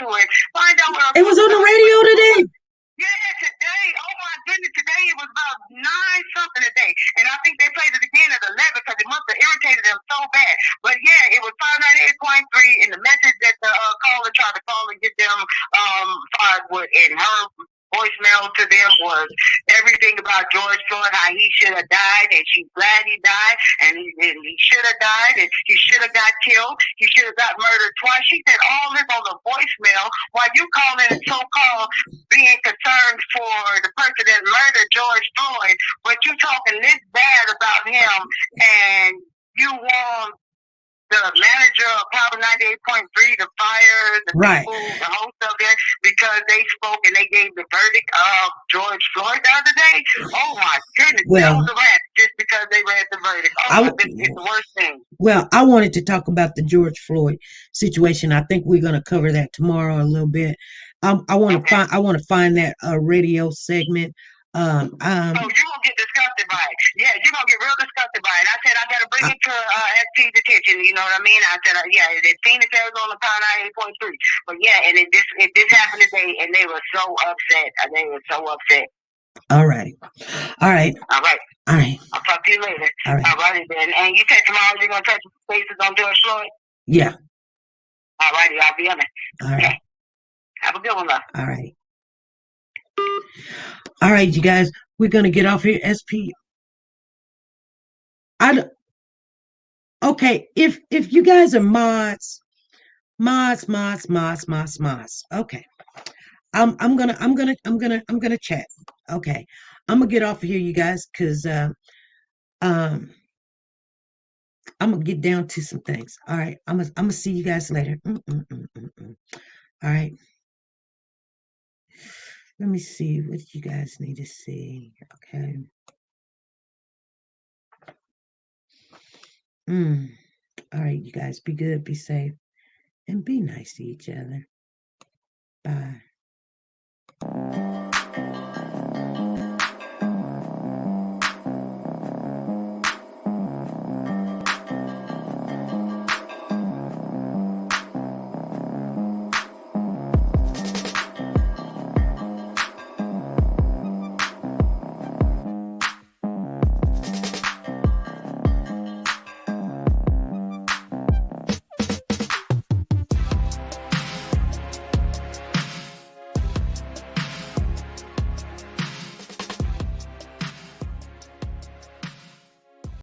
irritated them so bad. But yeah, it was 598.3, and the message that the caller tried to call and get them fired with in her voicemail to them was everything about George Floyd, how he should have died, and she's glad he died, and he should have died, and he should have got killed, he should have got murdered twice. She said all this on the voicemail while you calling and so-called being concerned for the person that murdered George Floyd, but you talking this bad about him, and you want the manager of Power 98.3 to fire the Right. people, the host of it, because they spoke and they gave the verdict of George Floyd the other day. Oh my goodness, Well, that was a rat just because they read the verdict. Oh I my w- goodness, it's the worst thing. Well, I wanted to talk about the George Floyd situation. I think we're going to cover that tomorrow a little bit. I want to Okay. find that radio segment. So you're gonna get disgusted by it. Yeah, you're gonna get real disgusted by it. I said I gotta bring it to SP's attention. You know what I mean? I said yeah, it's Phoenix, Arizona, Power 98.3. But yeah, and it this happened today, and they were so upset. They were so upset. All right. All right. All right. I'll talk to you later. All right. All righty then. And you said tomorrow you're gonna touch bases on George Floyd. Yeah. All righty, I'll be on it. All right. Okay. Have a good one, love. All right. All right, you guys. We're gonna get off here. SP. Okay. If you guys are mods. Okay. I'm gonna chat. Okay. I'm gonna get off of here, you guys, because I'm gonna get down to some things. All right. I'm gonna see you guys later. All right. Let me see what you guys need to see. Okay. All right, you guys, be good, be safe, and be nice to each other.